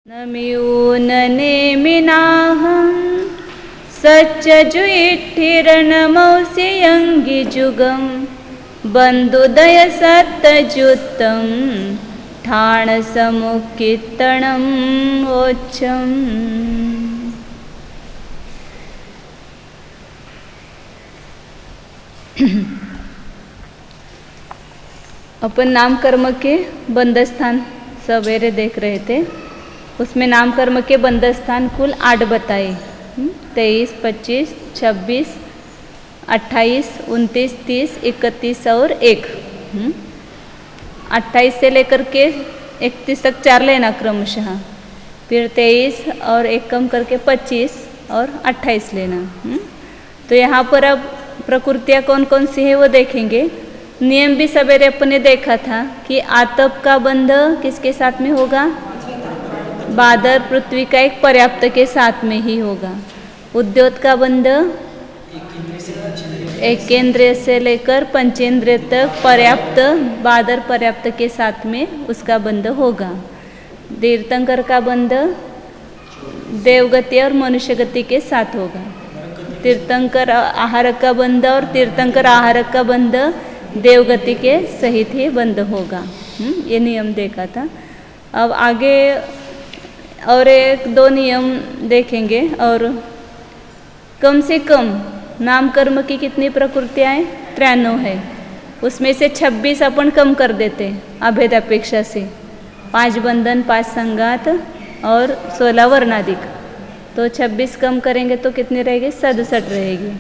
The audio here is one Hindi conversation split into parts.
न म्यून नेमिनाहं सच्चजुइठिरनमौसियंगिजुगं बन्धुदय सत्तजुत्तं ठाणसमुक्कित्तणं वोच्छम्। अपन नाम कर्म के बंध स्थान सवेरे देख रहे थे। उसमें नाम कर्म के बंध स्थान कुल 8 बताए। 23, 25, 26, 28, 29, 30, 31 और 1। 28 से लेकर के 31 तक 4 लेना क्रमशः, फिर 23 और 1 कम करके 25 और 28 लेना। तो यहाँ पर अब प्रकृतियाँ कौन कौन सी है वो देखेंगे। नियम भी सवेरे अपने देखा था कि आतप का बंध किसके साथ में होगा, बादर पृथ्वी का एक पर्याप्त के साथ में ही होगा। उद्योत का बंध एकेंद्रिय से लेकर पंचेंद्रिय तक पर्याप्त, बादर पर्याप्त के साथ में उसका बंध होगा। तीर्थंकर का बंध देवगति और मनुष्य गति के साथ होगा। तीर्थंकर आहारक का बंध और तीर्थंकर आहारक का बंध देवगति के सहित ही बंध होगा। ये नियम देखा था। अब आगे और 1-2 नियम देखेंगे। और कम से कम नाम कर्म की कितनी प्रकृतियाँ हैं? 93 है। उसमें से 26 अपन कम कर देते अभेद अपेक्षा से। 5 बंधन, 5 संगात और 16 वर्णाधिक। तो 26 कम करेंगे तो कितनी रहेगी? 67 रहेगी।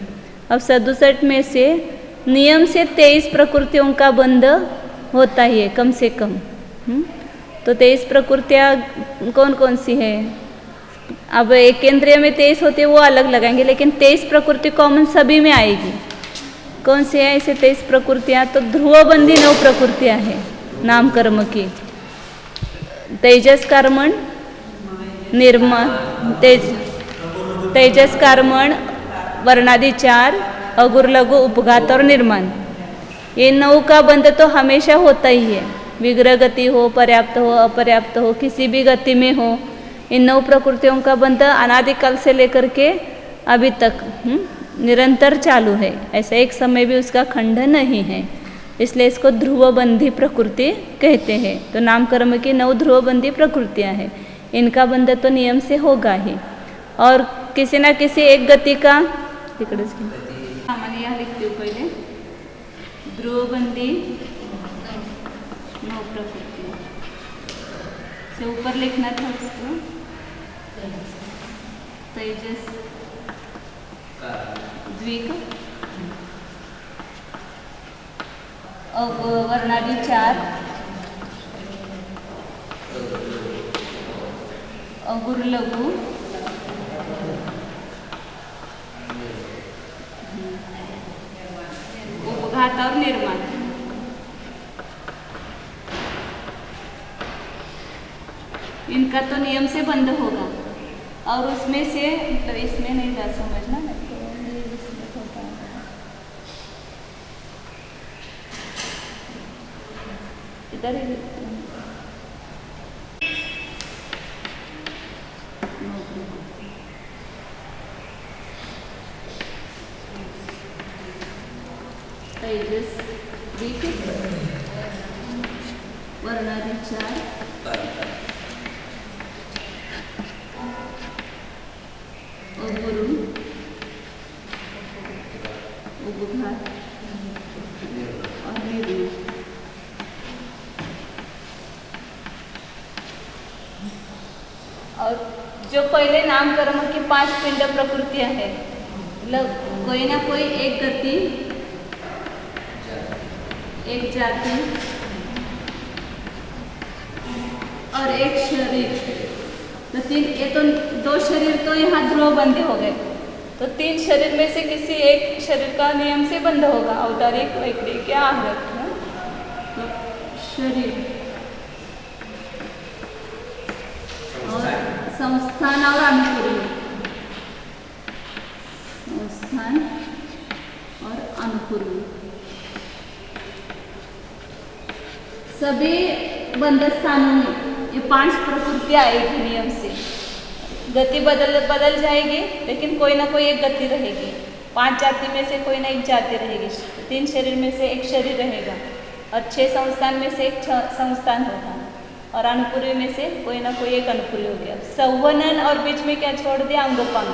अब 67 में से नियम से 23 प्रकृतियों का बंध होता ही है कम से कम। तो 23 प्रकृतियाँ कौन कौन सी है? अब एक केंद्रीय में 23 होती है, वो अलग लगाएंगे, लेकिन 23 प्रकृति कॉमन सभी में आएगी। कौन सी है ऐसे 23 प्रकृतियाँ? तो ध्रुवबंधी 9 प्रकृतियाँ हैं नाम कर्म की। तेजस कर्मण निर्मल, तेजस कर्मण वर्णादि 4, अगुर लघु उपघात और निर्माण। ये 9 का बंध तो हमेशा होता ही है। विग्रह गति हो, पर्याप्त हो, अपर्याप्त हो, किसी भी गति में हो, इन 9 प्रकृतियों का बंध अनादिकाल से लेकर के अभी तक निरंतर चालू है। ऐसा एक समय भी उसका खंड नहीं है, इसलिए इसको ध्रुवबंधी प्रकृति कहते हैं। तो नाम कर्म की 9 ध्रुवबंधी प्रकृतियाँ हैं। इनका बंध तो नियम से होगा ही। और किसी न किसी एक गति का सामान्य यहाँ लिखती हूँ पहले। ध्रुवबंधी 9 प्रकृति से ऊपर लिखना था उसको। तेजस द्विक, वर्णादि 4, अगुर लघु, उपघात और निर्माण। इनका तो नियम से बंद होगा। और उसमें से मतलब इसमें नहीं जा समझना, इधर तेजस वर्णादि 4, अगुरु उपघात और निर्माण। और जो पहले नाम कर्म की 5 पिंड प्रकृतियां हैं, मतलब कोई ना कोई एक गति, एक जाति और एक शरीर। तो 2 शरीर तो यहाँ ध्रुवबंधी हो गए। तो 3 शरीर में से किसी एक शरीर का नियम से बंध होगा। औदारिक, वैक्रिक या आहरक। तो शरीर और संस्थान और अनुकूल, संस्थान और अनुकूल सभी बंध स्थानों में ये 5 प्रकृतियाँ आएगी नियम से। गति बदल जाएगी, लेकिन कोई ना कोई एक गति रहेगी। 5 जाति में से कोई ना एक जाति रहेगी, 3 शरीर में से एक शरीर रहेगा, और 6 संस्थान में से एक संस्थान होगा, और अनुपूर्वी में से कोई ना कोई एक अनुपूर्वी हो गया। संवनन और बीच में क्या छोड़ दिया? अंगोपांग।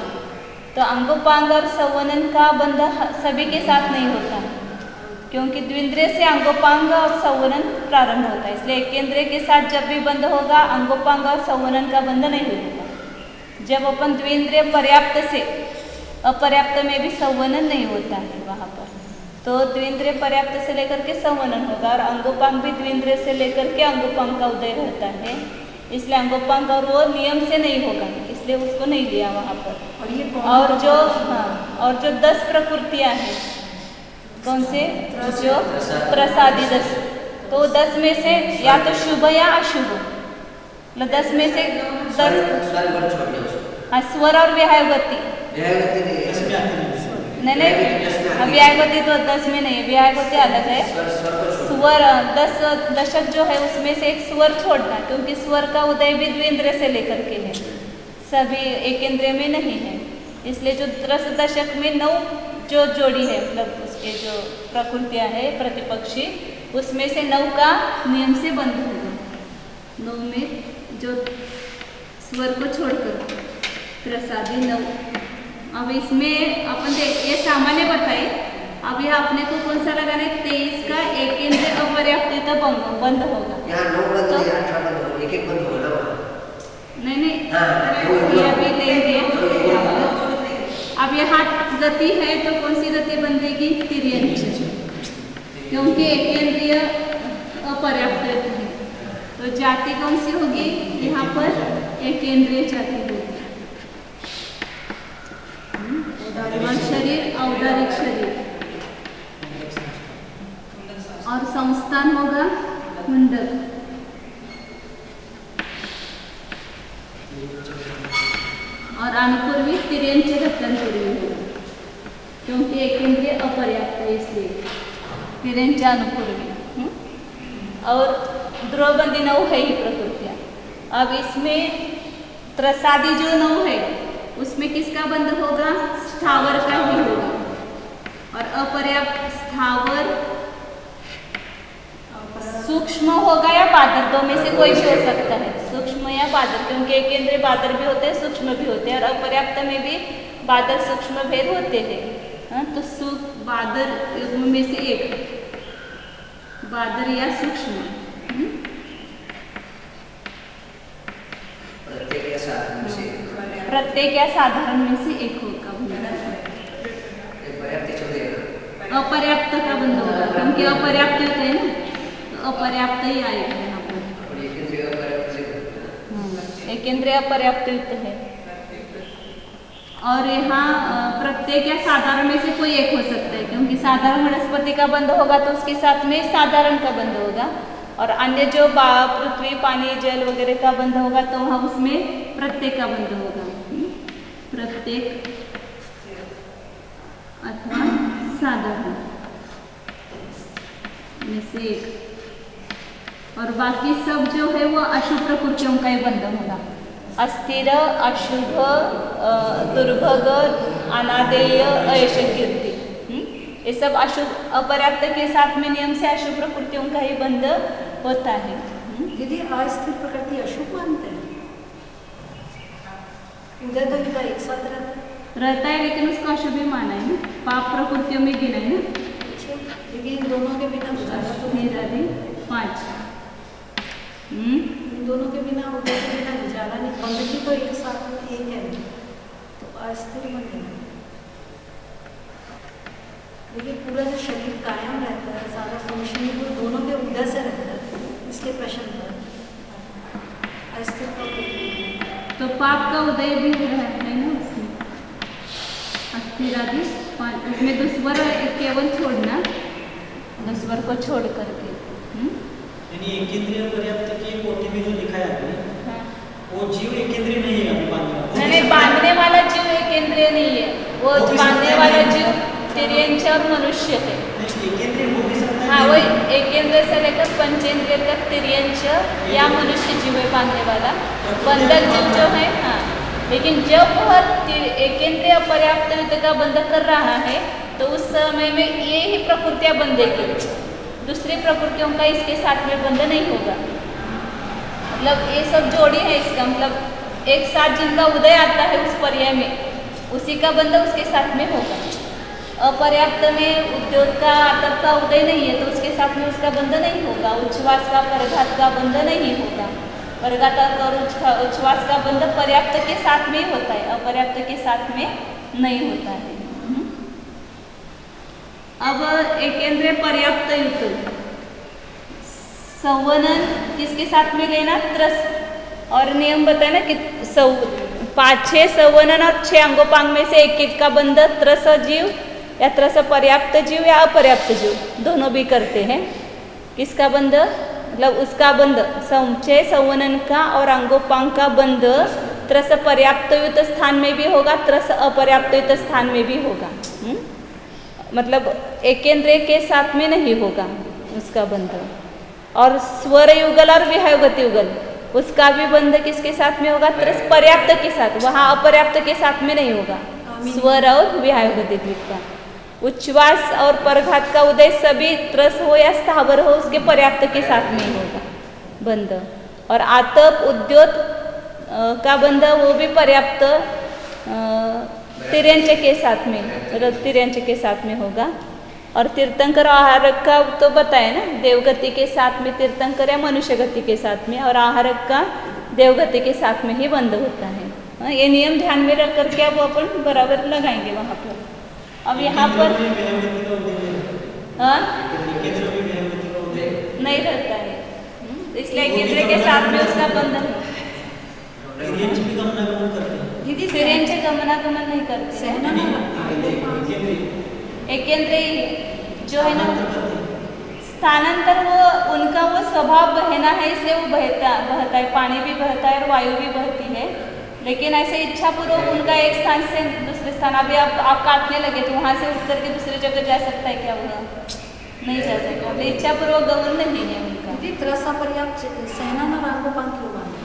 तो अंगोपांग और संवनन का बंध सभी के साथ नहीं होता, क्योंकि द्विंद्रिय से अंगोपांग और संवनन प्रारंभ होता है। इसलिए एकेंद्रिय के साथ जब भी बंध होगा, अंगोपांग और संवनन का बंध नहीं होगा। जब अपन द्विंद्रिय पर्याप्त से अपर्याप्त में भी संवनन नहीं होता है वहाँ पर, तो द्विंद्रिय पर्याप्त से लेकर के संवनन होगा, और अंगोपांग भी द्विंद्रिय से लेकर के अंगोपांग का उदय रहता है। इसलिए अंगोपांग और वो नियम से नहीं होगा, इसलिए उसको नहीं लिया वहाँ पर। और जो 10 प्रकृतियाँ हैं, कौन से? जो प्रसादी 10, तो 10 में से या तो शुभ या अशुभ, 10 में से 10 स्वर और व्याहगति नहीं, व्याहगति तो 10 में नहीं है, व्याहगति अलग है। स्वर 10 दशक जो है उसमें से एक स्वर छोड़ना, क्योंकि स्वर का उदय भी द्विंद्रिय से लेकर के है, सभी एक इंद्रिय में नहीं है। इसलिए जो 10 दशक में 9 जो जोड़ी है, मतलब उसके जो प्रकृतियाँ है प्रतिपक्षी, उसमें से 9 का नियम से बंद होगा। 9 में जो स्वर को छोड़कर प्रसादी 9। अब इसमें अपन ये सामान्य बताए, अब यह अपने को कौन सा लगाना है? 23 का एकेंद्रिय अपर्याप्त बंद होगा। तो नहीं, ये अभी लेंगे। अब यहाँ गति है तो कौन सी गति बंधेगी? तिर्यंच, क्योंकि एकेंद्रिय अपर्याप्त है, तो जाति कौन सी होगी? यहाँ पर एकेंद्रिय जाति होगी। और शरीर औदारिक शरीर, और संस्थान होगा मुंडक, और अनुपूर्वी तिर्यंच रत्नपूर्वी होगा, क्योंकि एकेंद्रिय अपर्याप्त है, इसलिए तिर्यंच अनुपूर्वी। और ध्रुवबंदी 9 है ही प्रकृतियाँ। अब इसमें त्रसादी जो 9 है उसमें किसका बंध होगा? स्थावर का ही होगा, और अपर्याप्त स्थावर सूक्ष्म होगा या बादर, 2 में से कोई भी हो सकता है, सूक्ष्म या बादर, क्योंकि एकेंद्रिय बादर भी होते हैं, सूक्ष्म भी होते हैं, और अपर्याप्त में भी बादर सूक्ष्म भेद होते हैं। तो बादर में से एक बादर या सूक्ष्म, प्रत्येक या साधारण में से एक होगा। अपर्याप्त का बंध होगा, क्योंकि अपर्याप्त होते हैं ना, तो अपर्याप्त ही आएगा यहाँ पर। एकेंद्रिय अपर्याप्त है, और यहाँ प्रत्येक या साधारण में से कोई एक हो सकता है, क्योंकि साधारण वनस्पति का बंध होगा तो उसके साथ में साधारण का बंध होगा, और अन्य जो पृथ्वी, पानी, जल वगैरह का बंध होगा तो वहाँ उसमें प्रत्येक का बंध होगा। प्रत्येक अथवा साधारण में से एक, और बाकी सब जो है वो अशुभ प्रकृतियों का ही बंधन होगा। अस्थिर, अशुभ, दुर्भग, अनादेय, अयश कीर्ति, ये सब अशुभ अपर्याप्त के साथ में नियम से अशुभ प्रकृतियों का ही बंध होता है। यदि अस्थिर प्रकृति अशुभ मानते हैं, उधर तो इनका एक साथ रहता है, लेकिन उसका अशुभ ही माना है ना, पाप प्रकृतियों में गिना है ना। लेकिन इन दोनों के बिना गुजारा तो नहीं रही। 5 इन दोनों के बिना, उधर के बिना गुजारा नहीं। बंदगी तो एक साथ में एक है, तो अस्थिर बनेगा, लेकिन पूरा जो शरीर कायम रहता है, सारा फंक्शनिंग वो दोनों के उधर से रहता है, इसलिए प्रश्न पर अस्थिर का तो पाप का उदय भी रहता है ना उसमें, अस्थिर आदि 5। उसमें दुस्वर केवल छोड़ना, दुस्वर को छोड़ करके। यानी एकेंद्रिय पर्याप्त की कोटि में जो लिखा है आपने, वो जीव एकेंद्रिय नहीं है, नहीं, बांधने वाला जीव एकेंद्रिय नहीं है, वो बांधने वाला जीव तिर्यंच और मनुष्य है। एकेंद्रिय हो भी सकता है, हाँ वही एकेंद्र से लेकर पंचेंद्रिय तक तिर्यंश या मनुष्य जीव बांधने वाला बंधक जीव जो है। हाँ लेकिन जब वह एकेंद्रिय पर्याप्त युक्त का बंध कर रहा है तो उस समय में ये ही प्रकृतियाँ बंधेगी, दूसरी प्रकृतियों का इसके साथ में बंध नहीं होगा। मतलब ये सब जोड़ी है इसका, मतलब एक साथ जिनका उदय आता है उस पर्याय में उसी का बंध उसके साथ में होगा। अपर्याप्त में उद्योग का आतप का उदय नहीं है तो उसके साथ में उसका बंध नहीं होगा। उच्छ्वास का परघात का बंध नहीं होगा। परघात और उच्छ्वास का बंध पर्याप्त के साथ में ही होता है, अपर्याप्त के साथ में नहीं होता है। अब एकेंद्रीय पर्याप्त युक्त संवनन किसके साथ में लेना, त्रस। और नियम बताए ना कि 5-6 संवनन और 6 अंगोपांग में से एक एक का बंध त्रस जीव या त्रस पर्याप्त जीव या अपर्याप्त जीव दोनों भी करते हैं। किसका बंध, मतलब उसका बंध 6 संवनन का और अंगोपांग का बंध त्रस पर्याप्त युक्त स्थान में भी होगा, त्रस अपर्याप्त युक्त स्थान में भी होगा। मतलब एकेंद्रीय के साथ में नहीं होगा उसका बंध। और स्वर युगल और विहायुगति युगल उसका भी बंध किसके साथ में होगा, त्रस पर्याप्त के साथ, वहाँ अपर्याप्त के साथ में नहीं होगा। स्वर और विहायुगति का उच्छ्वास और परघात का उदय सभी त्रस हो या स्थावर हो उसके पर्याप्त के साथ में ही होगा बंध। और आतप उद्योत का बंध वो भी पर्याप्त तिर्यंच के साथ में, तिर्यंच के साथ में होगा। और तीर्थंकर आहारक का तो बताए ना, देवगति के साथ में तीर्थंकर या मनुष्य गति के साथ में, और आहारक का देवगति के साथ में ही बंध होता है। ये नियम ध्यान में रख करके अब अपन बराबर लगाएंगे वहाँ पर। अब यहाँ पर नहीं रहता है, इसलिए केंद्र के साथ में उसका बंध है। दीदी तिर्यंच गमनागमन नहीं करते, एकेंद्रीय जो है ना स्थानांतर, वो उनका वो स्वभाव बहना है इसलिए वो बहता है, पानी भी बहता है और वायु भी बहती है। लेकिन ऐसे इच्छापूर्वक उनका एक स्थान से दूसरे स्थान, अभी आप काटने लगे तो वहाँ से उठ करके दूसरी जगह जा सकता है क्या, वो नहीं जा सकता। तो इच्छापूर्वक गमन नहीं है उनका। दीदी त्रस अपर्याप्त सहनन और अंगोपांग क्यों बांधे?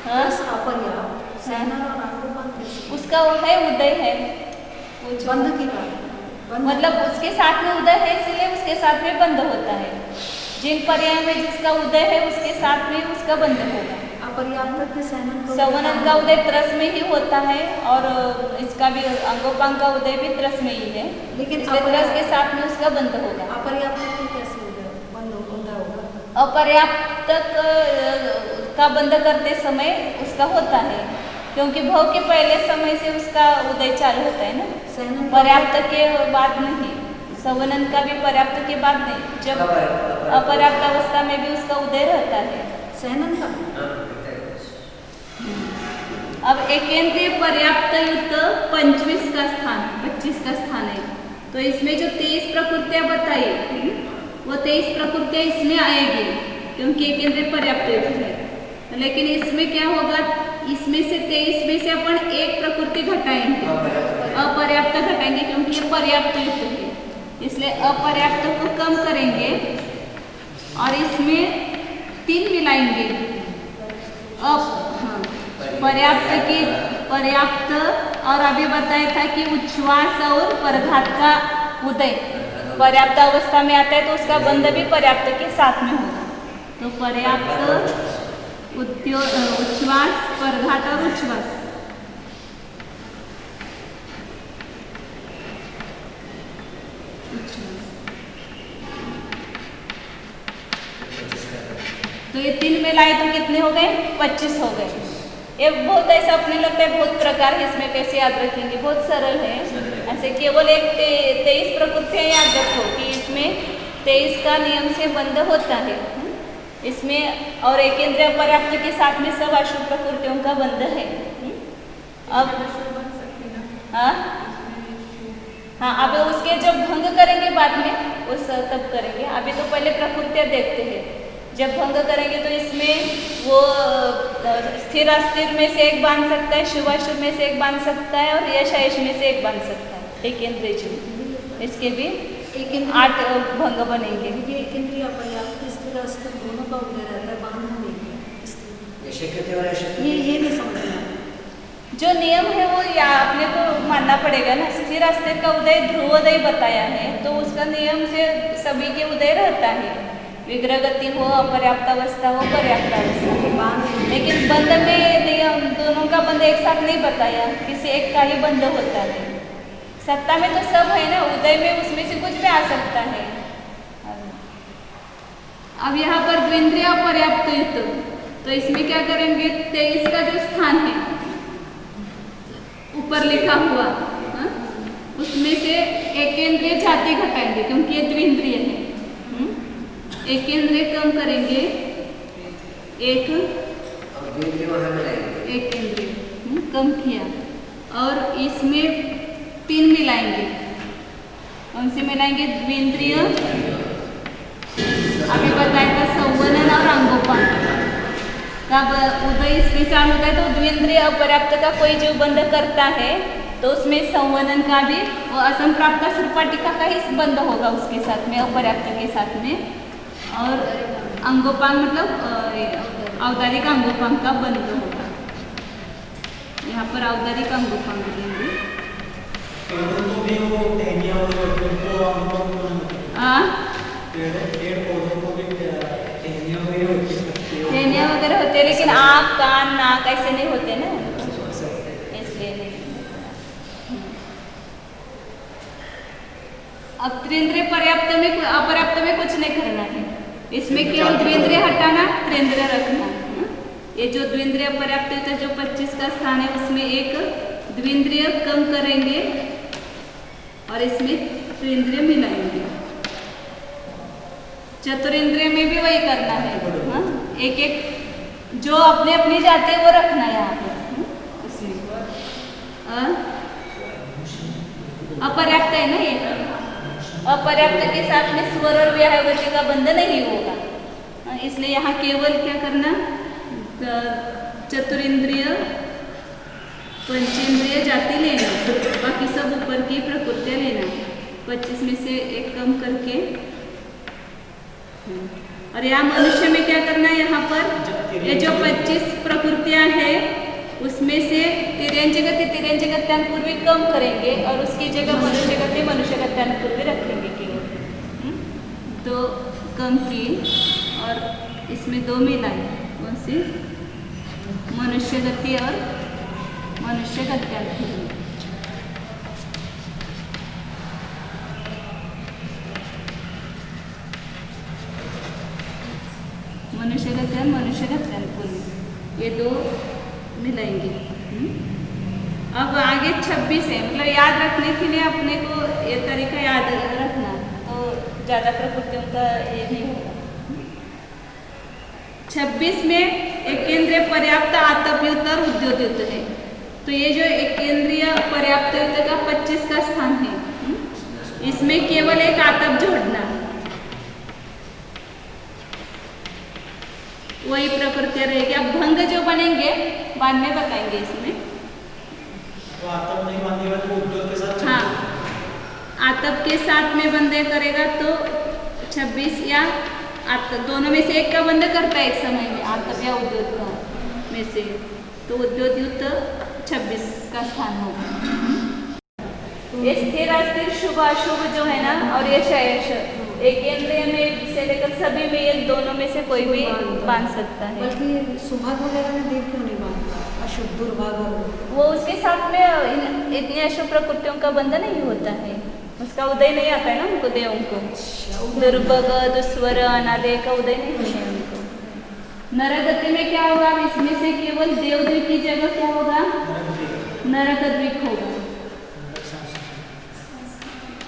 त्रस अपर्याप्त सहनन और अंगोपांग उसका वो है उदय है, बंध की बात, मतलब उसके साथ में उदय है इसलिए उसके साथ में बंध होता है। जिन पर्याय में जिसका उदय है उसके साथ में उसका बंध होगा। अपर्याप्त के सहनन संवनन का उदय त्रस में ही होता है और इसका भी अंगोपांग का उदय भी त्रस में ही है, लेकिन त्रस के साथ में उसका बंध होगा। अपर्याप्त कैसे बंध होगा? अपर्याप्त का बंध करते समय उसका होता है, क्योंकि भव के पहले समय से उसका उदय चालू होता है ना, पर्याप्त के बाद नहीं। संवनन का भी पर्याप्त के बाद नहीं, जब अपर्याप्त अवस्था में भी उसका उदय रहता है सहनन का। अब एकेंद्रीय पर्याप्त युक्त 25 का स्थान, 25 का स्थान है, तो इसमें जो 23 प्रकृतियां बताई वो 23 प्रकृतियां इसमें आएगी, क्योंकि एकेंद्रीय पर्याप्त युक्त है। लेकिन इसमें क्या होगा, इसमें से 23 में से अपन एक प्रकृति घटाएंगे, अपर्याप्त घटाएंगे, क्योंकि ये पर्याप्त युक्त है, इसलिए अपर्याप्त को कम करेंगे और इसमें 3 मिलाएंगे। पर्याप्त और अभी बताया था कि उच्छ्वास और परघात का उदय पर्याप्त अवस्था में आता है तो उसका बंध भी पर्याप्त के साथ में होगा। तो पर्याप्त उच्छ्वास परघात और उच्छ्वास, तो ये 3 मिलाए तो कितने हो गए, 25 हो गए। ये बहुत ऐसा अपने लगता है बहुत प्रकार है, इसमें कैसे याद रखेंगे, बहुत सरल है। ऐसे केवल एक 23 प्रकृतियाँ याद रखो कि इसमें 23 का नियम से बंध होता है इसमें, और एकेंद्रीय पर्याप्त के साथ में सब अशुभ प्रकृतियों का बंध है। अब हाँ, अब उसके जब भंग करेंगे बाद में उस तब करेंगे, अभी तो पहले प्रकृतियाँ देखते हैं। जब भंग करेंगे तो इसमें वो स्थिर अस्थिर में से एक बांध सकता है, शुभ अशुभ में से एक बांध सकता है, और यश अयश में से एक बांध सकता है, एकेंद्रीय जीव। इसके भी 8 भंग बनेंगे। ये एकेंद्रिय अपर्याप्त स्थिर अस्थिर दोनों का उदय रहता है, बांधना नहीं स्थिर। ये नहीं समझना। जो नियम है वो या अपने को मानना पड़ेगा ना। स्थिर अस्थिर का उदय ध्रुवोदय बताया है तो उसका नियम से सभी के उदय रहता है, विग्रह गति हो, अपर्याप्त अवस्था हो, पर्याप्त अवस्था हो। लेकिन बंध में नियम दोनों का बंध एक साथ नहीं बताया, किसी एक का ही बंध होता है। सत्ता में तो सब है ना, उदय में उसमें से कुछ भी आ सकता है। अब यहाँ पर द्विंद्रिय अपर्याप्त युक्त, तो इसमें क्या करेंगे, 23 का जो स्थान है ऊपर लिखा हुआ उसमें से एकेंद्रिय जाति घटाएंगे क्योंकि ये द्विंद्रिय है। एकेंद्रिय कम करेंगे, एक एकेंद्रिय कम किया और इसमें 3 मिलाएंगे। कौन से मिलाएंगे, द्विंद्रिय, अभी बताया था संवनन और अंगोपांग का उदय इसमें चालू होता है। तो द्विंद्रिय अपर्याप्त का कोई जो बंध करता है तो उसमें संवनन का भी वो असंप्राप्त सुरपाटिका का ही बंध होगा उसके साथ में, अपर्याप्त के साथ में। और अंगोपांग मतलब औदारिक अंगोपांग का बंध होगा। यहाँ पर औदारिक अंगोपांग देंगे। टहनिया वगैरह होते हैं लेकिन आँख कान नाक ऐसे नहीं होते ना, इसलिए नहीं। अब त्रिंद्रिय पर्याप्त में अपर्याप्त में कुछ नहीं करना है, इसमें केवल द्विंद्रिय हटाना, त्रिंद्रिय रखना। ये जो द्विंद्रिय पर्याप्त है जो 25 का स्थान है उसमें एक द्विंद्रिय कम करेंगे और इसमें त्रिंद्रिय मिलाएंगे। चतुरिंद्रिय में भी वही करना है। एक एक जो अपने अपनी जाते वो रखना है यहाँ पर। इसमें अपर्याप्त है ना, ये अपर्याप्त के साथ में स्वर और व्याहवती का बंध नहीं होगा, इसलिए यहाँ केवल क्या करना, चतुरिंद्रिय पंचेंद्रिय जाति लेना, बाकी सब ऊपर की प्रकृतियाँ लेना। 25 में से एक कम करके। और यहाँ मनुष्य में क्या करना है, यहाँ पर ये जो 25 प्रकृतियाँ हैं उसमें से तिरंज गत्यान पूर्वी कम करेंगे और उसकी जगह मनुष्य गत्यान पूर्वी रखेंगे केवल। तो कम की और इसमें 2 मिलाए, कौन सी, मनुष्य गति और मनुष्य गत्यान पूर्वी। मनुष्य गत्यान पूर्वी, ये 2 मिलाएंगे। अब आगे 26 है, मतलब याद रखने के लिए अपने को ये तरीका याद रखना तो ज़्यादा प्रकृतियों का ये नहीं होगा। 26 में एकेंद्रिय पर्याप्त आतपयुक्त और उद्योतयुक्त है, तो ये जो एकेंद्रिय पर्याप्त युक्त का 25 का स्थान है इसमें केवल एक आतप जोड़ना, वही प्रकृति रहेगी। अब भंग जो बनेंगे बाद में बताएंगे इसमें। तो आतप नहीं बांधेगा तो उद्योग के साथ, हाँ आतप के साथ में बंधे करेगा तो 26 या आतप दोनों में से एक का बंध करता है एक समय में, आतप या उद्योग का में से, तो उद्योगयुक्त 26 का स्थान होगा। ये स्थिर अस्थिर शुभ अशुभ जो है ना, और ये शयश एकेंद्रिय में से लेकर सभी में ये दोनों में से कोई भी बांध सकता है। बल्कि सुभाग वगैरह में देव क्यों नहीं बांधता, अशुभ दुर्भाग वो उसके साथ में इतनी अशुभ प्रकृतियों का बंध नहीं होता है, उसका उदय नहीं आता है ना उनको, देवों को दुर्भग दुस्वर अनादय का उदय नहीं होता है उनको। नरगति में क्या होगा, इसमें से केवल देवद्वीप की जगह क्या होगा, नरकद्वीप होगा।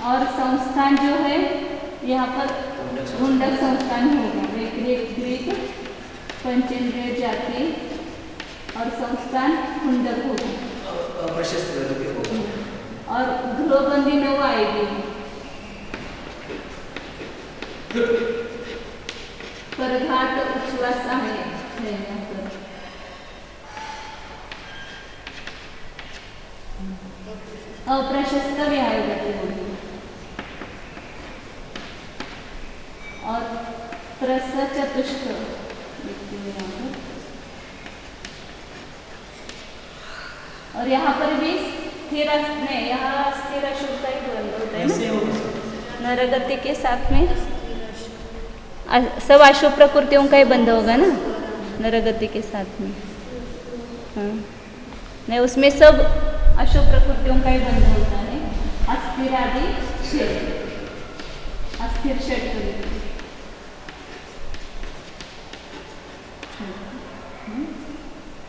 और संस्थान जो है यहाँ पर घुंडक संस्थान होगा, द्वीप पंचेंद्रिय जाति और संस्थान घुंडक होगा और ध्रुवबंदी 9 आएगी। परघाट उच्छ्वास है यहाँ पर। अप्रशस्त व्याहवती होगी। त्रस चतुष्ट लिखती हूँ यहाँ पर। और यहाँ पर भी स्थिर नहीं, यहाँ स्थिर अशुभ का ही बंध होता है ना, नरगति के साथ में सब अशुभ प्रकृतियों का ही बंध होगा ना नरगति के साथ में। हाँ नहीं, उसमें सब अशुभ प्रकृतियों का ही बंध होता है। अस्थिर आदि अस्थिर षट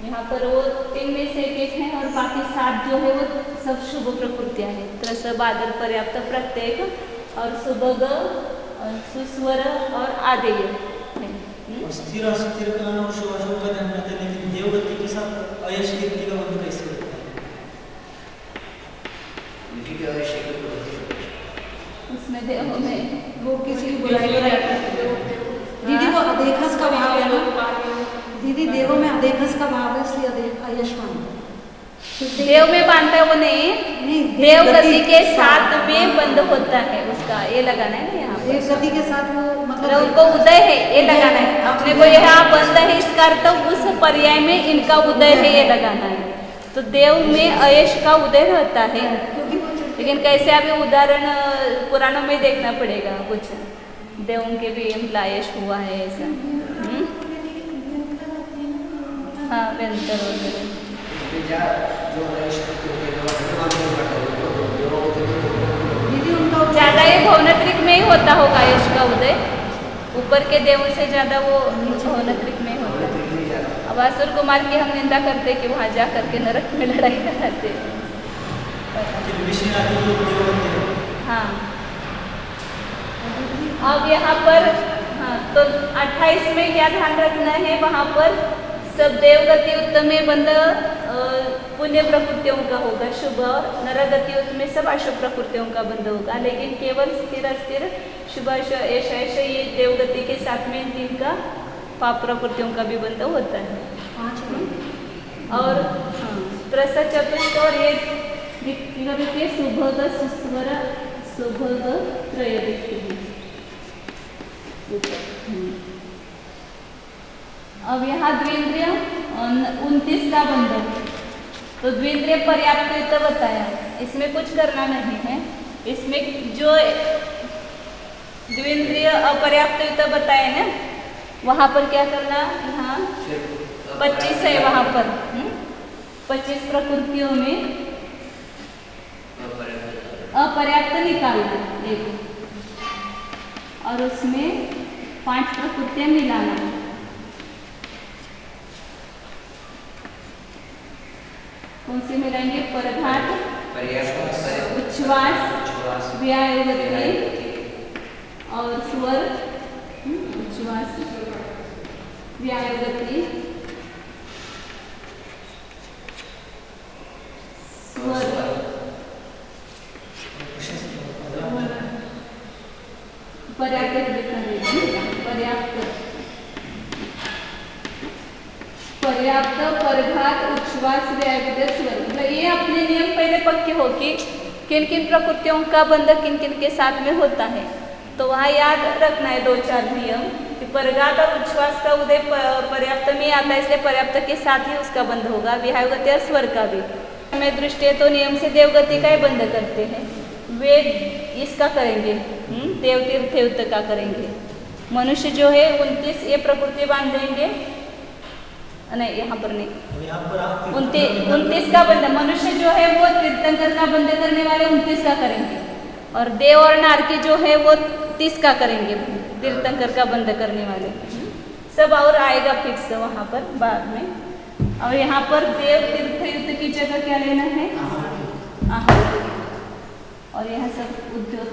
यहाँ पर वो 3 में से एक है और बाकी 7 जो है वो सब शुभ प्रकृतियाँ हैं। त्रस बादल पर्याप्त प्रत्येक और सुभग सुस्वर और आदेय। स्थिर अस्थिर का और शुभ अशुभ का ध्यान रखते हैं, लेकिन देवगति के साथ अयश कीर्ति का बंध कैसे होता है? उसमें देव में वो किसी की बुराई दीदी वो अदेखस का भाव है ना दीदी, देवों में अदेखस का भाव है, इसलिए अयशमान देव में बांधता है वो नहीं, देव गति के साथ में बंद होता है उसका, ये लगाना है ना यहाँ देव गति के साथ वो मतलब उनको उदय है ये लगाना है अपने को, यहाँ बंद है इसका अर्थ उस पर्याय में इनका उदय है ये लगाना है। तो देव में अयश का उदय रहता है, लेकिन कैसे अभी उदाहरण पुराणों में देखना पड़ेगा, कुछ देवों के भी अयश हुआ है ऐसा। हाँ व्यंतर वगैरह ज्यादा ये भवनत्रिक में ही होता होगा यश का उदय, ऊपर के देवों से ज्यादा वो भवनत्रिक में होता है। अब असुर कुमार की हम निंदा करते कि वहाँ जा करके नरक में लड़ाई कराते। हाँ अब यहाँ पर हाँ तो 28 में क्या ध्यान रखना है, वहाँ पर सब देवगति उत्तम में बंध पुण्य प्रकृतियों का होगा शुभ, नरगति उसमें सब अशुभ प्रकृतियों का बंध होगा, लेकिन केवल स्थिर अस्थिर शुभ ऐसा ये देवगति के साथ में 3 का पाप प्रकृतियों का भी बंध होता है। और त्रस चतुष्ट और ये सुभग सुस्वर सुभग त्रय दिखते हैं। अब यहाँ द्विंद्रिय 29 का बंधन, तो द्विंद्रिय पर्याप्त बताया, इसमें कुछ करना नहीं है। इसमें जो द्विंद्रिय अपर्याप्त बताया ना, वहाँ पर क्या करना, यहाँ 25 है, वहाँ पर 25 प्रकृतियों में अपर्याप्त निकालना एक, और उसमें 5 प्रकृतियाँ मिलाना। कौन से मिलाएंगे, परघात, उच्छ्वास, व्यायगति और स्वर, उच्छ्वास व्यायगति स्वर पर्याप्त पर्याप्त परघात उच्छ्वास व्यायगति स्वर, मतलब ये अपने नियम पहले पक्के हो कि किन किन प्रकृतियों का बंध किन किन के साथ में होता है। तो वहाँ याद रखना है 2-4 नियम कि परघात और उच्छ्वास का उदय पर्याप्त में आता है, इसलिए पर्याप्त के साथ ही उसका बंध होगा। व्यायगति और स्वर का भी हमें दृष्टि है तो नियम से देवगति का ही बंध करते हैं, वे इसका करेंगे देवतीर्थ का करेंगे। मनुष्य जो है 29 ये प्रकृति बांध देंगे, नहीं यहाँ पर नहीं, 29 का बंध, मनुष्य जो है वो तीर्थंकर का बंध करने वाले 29 का करेंगे, और देव और नारकी जो है वो 30 का करेंगे तीर्थंकर का बंध करने वाले सब, और आएगा फिक्स वहाँ पर बाद में। और यहाँ पर देव तीर्थ युद्ध की जगह क्या लेना है, आहुति, और यह सब उद्योग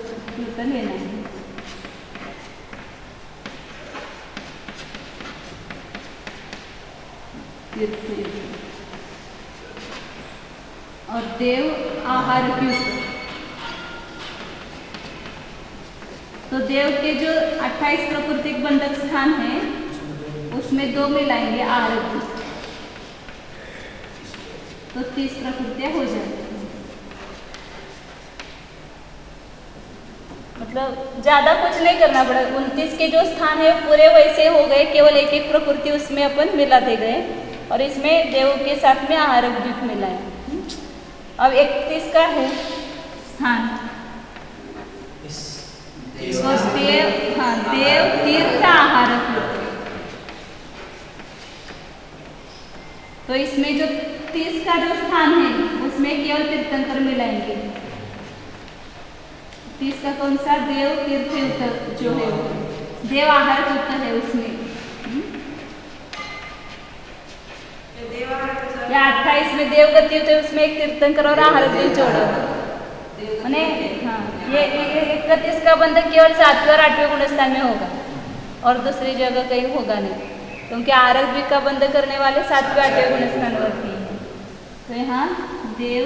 लेना है। और देव आहार युक्त, तो देव के जो 28 प्राकृतिक बंधक स्थान है उसमें 2 मिलाएंगे आहार युक्त, तो 30 प्रकृतियां हो जाएगी। मतलब ज़्यादा कुछ नहीं करना पड़ा। 29 के जो स्थान है पूरे वैसे हो गए, केवल एक एक प्रकृति उसमें अपन मिलाते गए और इसमें देव के साथ में आहारक द्वीप मिला है। अब 31 का है स्थान देव, हाँ देव तीर्थ आहारक। तो इसमें जो 30 का जो स्थान है उसमें केवल तीर्थंकर मिलाएंगे। 30 का कौन सा? देव तीर्थ युक्त जो है देव आहार युक्त है उसमें। या 28 में देव गति होते है उसमें एक तीर्थंकर और आहार द्वीप जोड़ो। मैंने हाँ ये 31 का बंधन केवल 7वें और 8वें गुणस्थान में होगा और दूसरी जगह कहीं होगा नहीं, क्योंकि आहार द्वीप का बंध करने वाले 7वें 8वें गुणस्थान होती है। तो यहाँ देव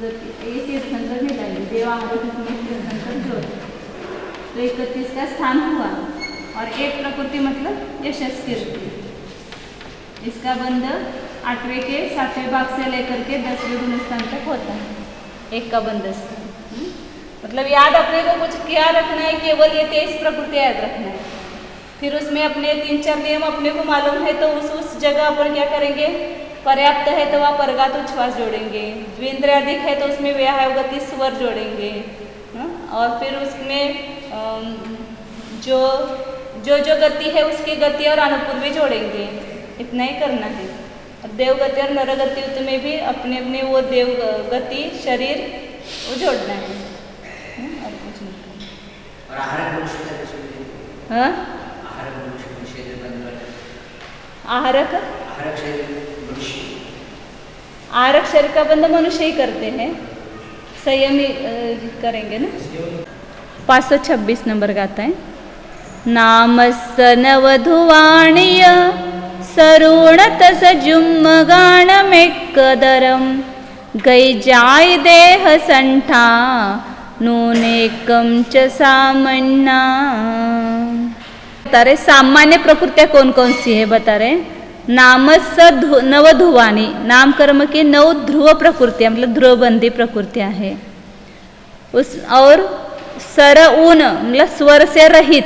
ये तीर्थंकर मिलाएंगे, देव आहार तीर्थंकर जोड़। तो 31 का स्थान हुआ और एक प्रकृति मतलब यशस कीर्ति। इसका बंध 8वें के 7वें भाग से लेकर के 10वें गुणस्थान तक होता है, एक का बंध स्थान। मतलब याद अपने को कुछ क्या रखना है, केवल ये 23 प्रकृति याद रखना है। फिर उसमें अपने 3-4 नियम अपने को मालूम है तो उस जगह अपन क्या करेंगे? पर्याप्त है तो वहाँ परगात उच्छ्वास जोड़ेंगे, द्विंद्रियाधिक है तो उसमें व्याहार गति स्वर जोड़ेंगे और फिर उसमें जो गति है उसकी गति और अनुपूर्वी जोड़ेंगे। इतना ही करना है। और देवगति और नरगति में भी अपने अपने वो देव गति शरीर वो जोड़ना है और कुछ नहीं। और आहारक आहारक शरीर का बंध मनुष्य ही करते हैं, संयमी करेंगे ना। 526 नंबर का आता है। नामस्त नवधुवाणीय सरुणत सजुम्मगाणमेक्कदरम गई जाय देह संठा नूनेकम च सामन्ना। बता रहे सामान्य प्रकृतियां कौन कौन सी है बता रहे। नामस नवधुवानी, नाम कर्म की 9 ध्रुव प्रकृतियां मतलब ध्रुवबंधी प्रकृतियां है उस। और सर ऊन मतलब स्वर से रहित,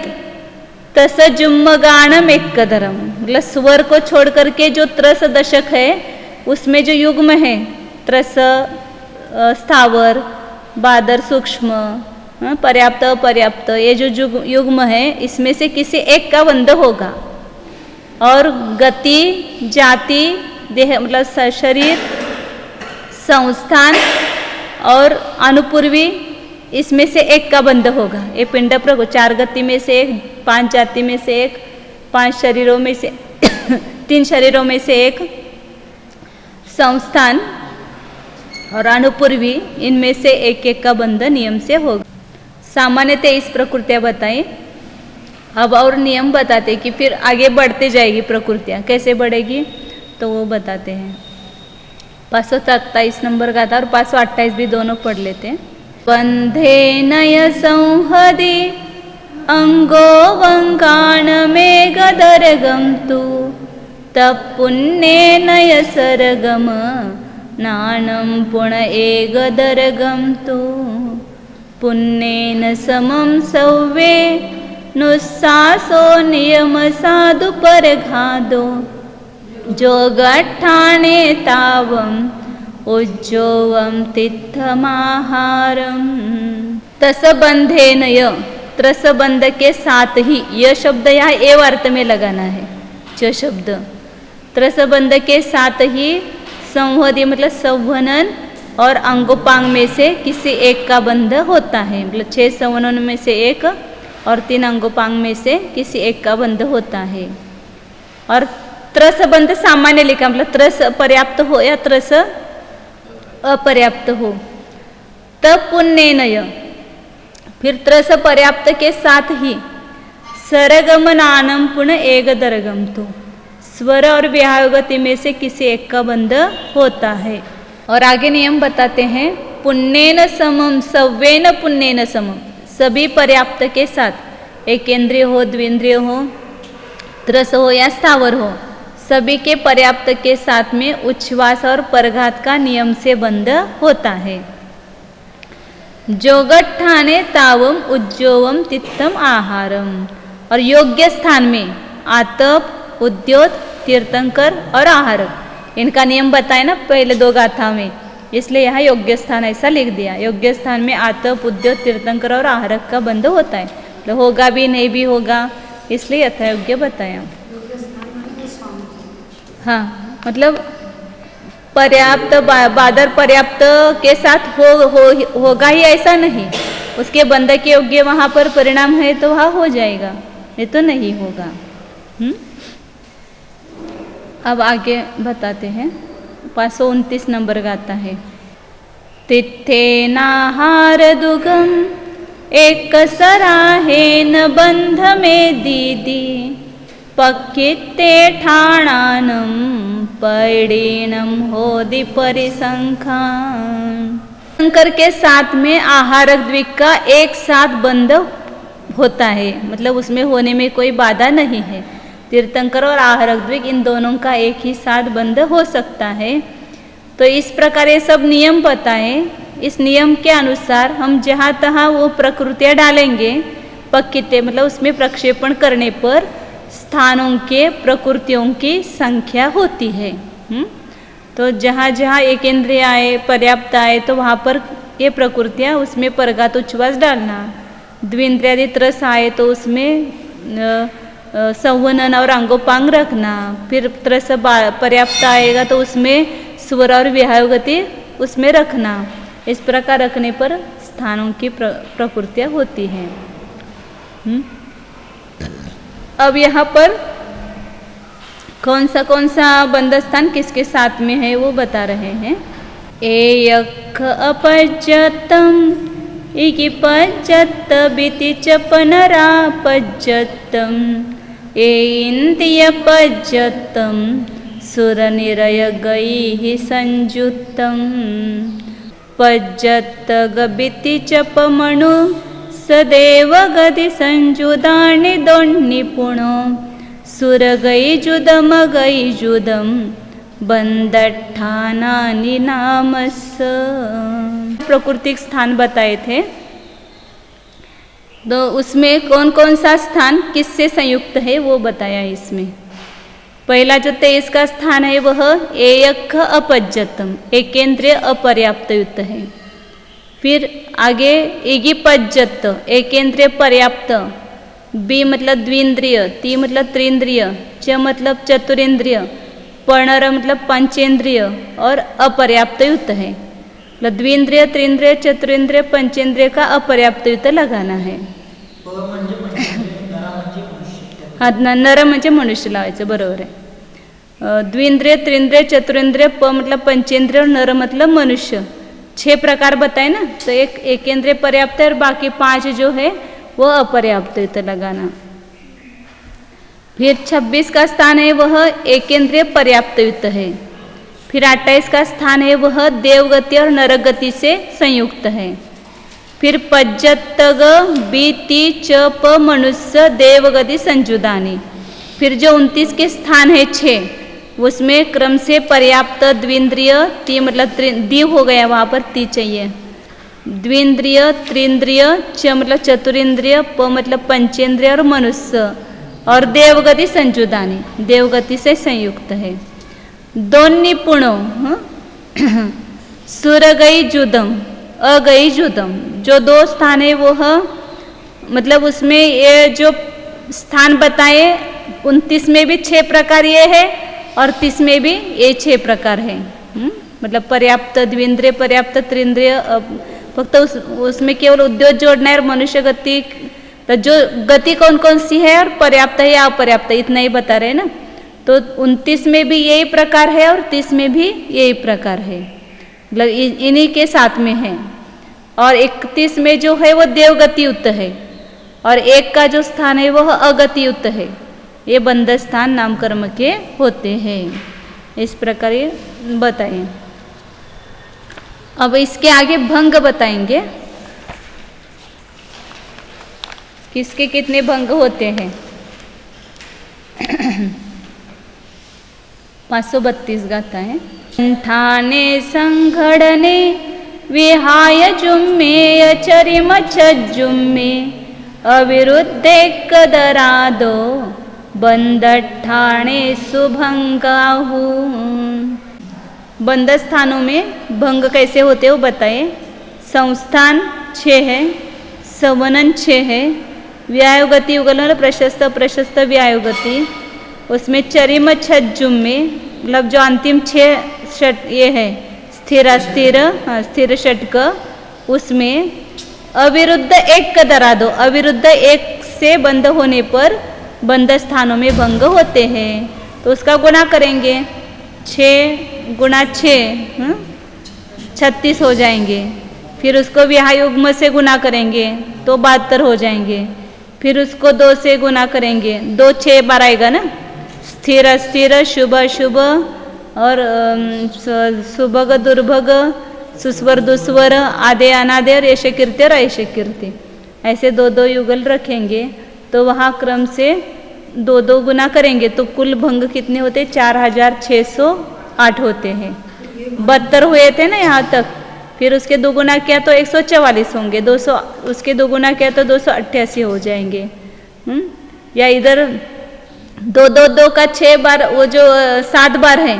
तस जुम्मगाणम एक्कदरम मतलब स्वर को छोड़ करके जो त्रस दशक है उसमें जो युग्म है त्रस स्थावर बादर सूक्ष्म पर्याप्त अपर्याप्त, ये जो युग्म है इसमें से किसी एक का बंध होगा। और गति जाति देह मतलब शरीर संस्थान और अनुपूर्वी इसमें से एक का बंध होगा। ये पिंड प्रकृति 4 गति में से एक, 5 जाति में से एक, 5 शरीरों में से 3 शरीरों में से एक, संस्थान और अनुपूर्वी इनमें से एक एक का बंध नियम से होगा। सामान्यतः 23 प्रकृतियां बताई। अब और नियम बताते कि फिर आगे बढ़ते जाएगी प्रकृतियां, कैसे बढ़ेगी तो वो बताते हैं। 527 नंबर का था और 528 भी दोनों पढ़ लेते हैं। बंधे नय संहदि अंगो वंगाण में गदरगम तु तपुण्ये नय सरगम नानम पुण एगदरगम तु पुण्येन समम सव्वे नुस्सासो नियम साधु परघादो जोगठाणे तावम उज्जोवम तिथमाहारम। तस बंधे नय त्रस बंध के साथ ही, यह शब्द यहाँ एव अर्थ में लगाना है। च शब्द त्रस बंध के साथ ही संवधि मतलब संवहनन और अंगोपांग में से किसी एक का बंध होता है। मतलब 6 संवहनन में से एक और 3 अंगोपांग में से किसी एक का बंध होता है। और त्रस बंध सामान्य लिखा मतलब त्रस पर्याप्त हो या त्रस अपर्याप्त हो। तब पुण्य नय फिर त्रस पर्याप्त के साथ ही सरगम नानम पुण्य एक दरगम तो स्वर और व्याहगति में से किसी एक का बंध होता है। और आगे नियम बताते हैं। पुण्येन समम सव्वेन पुण्येन समम सभी पर्याप्त के साथ, एक इंद्रिय हो द्विंद्रिय हो त्रस हो या स्थावर हो, सभी के पर्याप्त के साथ में उच्छ्वास और परघात का नियम से बंध होता है। जोगट्ठाने तावम उज्जोवम तित्तम आहारम। और योग्य स्थान में आतप, उद्योत, तीर्थंकर और आहारक, इनका नियम बताए ना पहले दो गाथा में, इसलिए यहाँ योग्य स्थान ऐसा लिख दिया। योग्य स्थान में आतप, उद्योत, तीर्थंकर और आहारक का बंध होता है, तो होगा भी नहीं भी होगा, इसलिए यथायोग्य बताया। हाँ, मतलब पर्याप्त बादर पर्याप्त के साथ होगा ही ऐसा नहीं, उसके बंध के योग्य वहाँ पर परिणाम है तो वहाँ हो जाएगा, नहीं तो नहीं होगा। अब आगे बताते हैं, 529 नंबर गाता है। तिथेनाहार दुगम एक सराहेन बंध में दीदी, पक्किते ठाणानम पैडीनम होदि परिसंखान। शंकर के साथ में आहारक द्विक का एक साथ बंध होता है, मतलब उसमें होने में कोई बाधा नहीं है। तीर्थंकर और आहारक द्विक इन दोनों का एक ही साथ बंध हो सकता है। तो इस प्रकार ये सब नियम बताए। इस नियम के अनुसार हम जहाँ तहाँ वो प्रकृतियाँ डालेंगे, पक्किते मतलब उसमें प्रक्षेपण करने पर स्थानों के प्रकृतियों की संख्या होती है। तो जहाँ जहाँ एक इंद्रिय आए, पर्याप्त आए, तो वहाँ पर ये प्रकृतियाँ उसमें परगात उच्छ्वास डालना। द्विंद्रियादि त्रस आए तो उसमें संवनन और अंगोपांग रखना। फिर त्रस पर्याप्त आएगा तो उसमें स्वर और विहाय गति उसमें रखना। इस प्रकार रखने पर स्थानों की प्रकृतियाँ होती हैं। अब यहाँ पर कौन सा बंध स्थान किसके साथ में है वो बता रहे हैं। एयख अपज्जतम इति पज्जत बिति च पुनरापज्जतम एन्द्रिय पज्जतम सुरनिरय गैहि संयुक्तम पज्जत गबिति च पमणु सदेव गति संजुदानि दोन्निपुणो सुरगैजुदम गैजुदम बंदठानानि नामस। प्राकृतिक स्थान बताए थे, तो उसमें कौन कौन सा स्थान किससे संयुक्त है वो बताया इसमें। पहला जो 23 का स्थान है वह एयख अपज्जतम, एकेंद्रिय अपर्याप्त युक्त है। फिर आगे इगि पज्जत, एकेंद्रिय पर्याप्त, बी मतलब द्विंद्रिय, ती मतलब त्रिंद्रिय, च मतलब चतुरेंद्रिय, पर्णर मतलब पंचेंद्रिय और अपर्याप्त युक्त है। मतलब द्विंद्रिय, त्रिंद्रिय, चतुरेंद्रिय, पंचेंद्रिय का अपर्याप्त युक्त लगाना है। हाँ, नर म्हणजे मनुष्य लावायचं, बरोबर आहे। द्विंद्रिय, त्रिंद्रिय, चतुरेंद्रिय, प मतलब पंचेंद्रिय और नर मतलब मनुष्य, 6 प्रकार बताए ना। तो एक एकेंद्रिय पर्याप्त है और बाकी 5 जो है वो अपर्याप्त युक्त लगाना। फिर 26 का स्थान है वह एकेंद्रिय पर्याप्त युक्त है। फिर 28 का स्थान है वह देवगति और नरगति से संयुक्त है। फिर पज्जतग बीति च प मनुष्य देवगति संजुदानी। फिर जो 29 के स्थान है 6, उसमें क्रम से पर्याप्त, द्विंद्रिय, ती मतलब दी हो गया, वहाँ पर ती चाहिए, द्विंद्रिय, त्रिंद्रिय, च मतलब चतुरेंद्रिय, प मतलब पंचेंद्रिय और मनुष्य, और देवगति संजुदानी, देवगति से संयुक्त है। दोन्निपुणो सुरगई जुदम अगई जुदम, जो 2 स्थान है वो मतलब उसमें ये जो स्थान बताए 29 में भी 6 प्रकार ये है और 30 में भी ये 6 प्रकार है। मतलब पर्याप्त, द्विंद्रिय, पर्याप्त, त्रिंद्रिय, फक्त उसमें केवल उद्योग जोड़ना है और मनुष्य गति, तो जो गति कौन कौन सी है और पर्याप्त है या अपर्याप्त है इतना ही बता रहे हैं ना। तो 29 में भी यही प्रकार है और 30 में भी यही प्रकार है, मतलब इन्हीं के साथ में है। और 31 में जो है वो देवगति युक्त है और 1 का जो स्थान है वह अगति युक्त है। ये बंध स्थान नामकर्म के होते हैं। इस प्रकार ये बताइए। अब इसके आगे भंग बताएंगे, किसके कितने भंग होते हैं। 532 गाता है। ठाने संघड़ने विहाय जुम्मे चरिम जुम्मे अविरुद्धे कदरादो बंद ठाणे सुभंगाहू। बंद स्थानों में भंग कैसे होते हो बताए। संस्थान 6 है, सवनन 6 है, व्यायुगति युगल प्रशस्त प्रशस्त व्यायुगति, उसमें चरिम जुम्मे मतलब जो अंतिम 6 षट ये है स्थिर अस्थिर स्थिर षटक, उसमें अविरुद्ध एक कदरा दो, अविरुद्ध एक से बंद होने पर बंद स्थानों में भंग होते हैं। तो उसका गुणा करेंगे 6 गुणा 6 36 हो जाएंगे। फिर उसको विहायुग्म से गुणा करेंगे तो 72 हो जाएंगे। फिर उसको 2 से गुणा करेंगे, 2 6 12 आएगा ना। स्थिर अस्थिर शुभ शुभ और सुभग दुर्भग सुस्वर दुस्वर आदे अनादे और ऐश कीर्ति और ऐश कीर्ति, ऐसे 2 युगल रखेंगे। तो वहाँ क्रम से 2 गुना करेंगे तो कुल भंग कितने होते 4608 होते हैं। 72 हुए थे ना यहाँ तक। फिर उसके 2 गुना किया तो 144 होंगे, 200 उसके 2 गुना किया तो 288 हो जाएंगे। या इधर 2 का 6 बार वो जो 7 बार है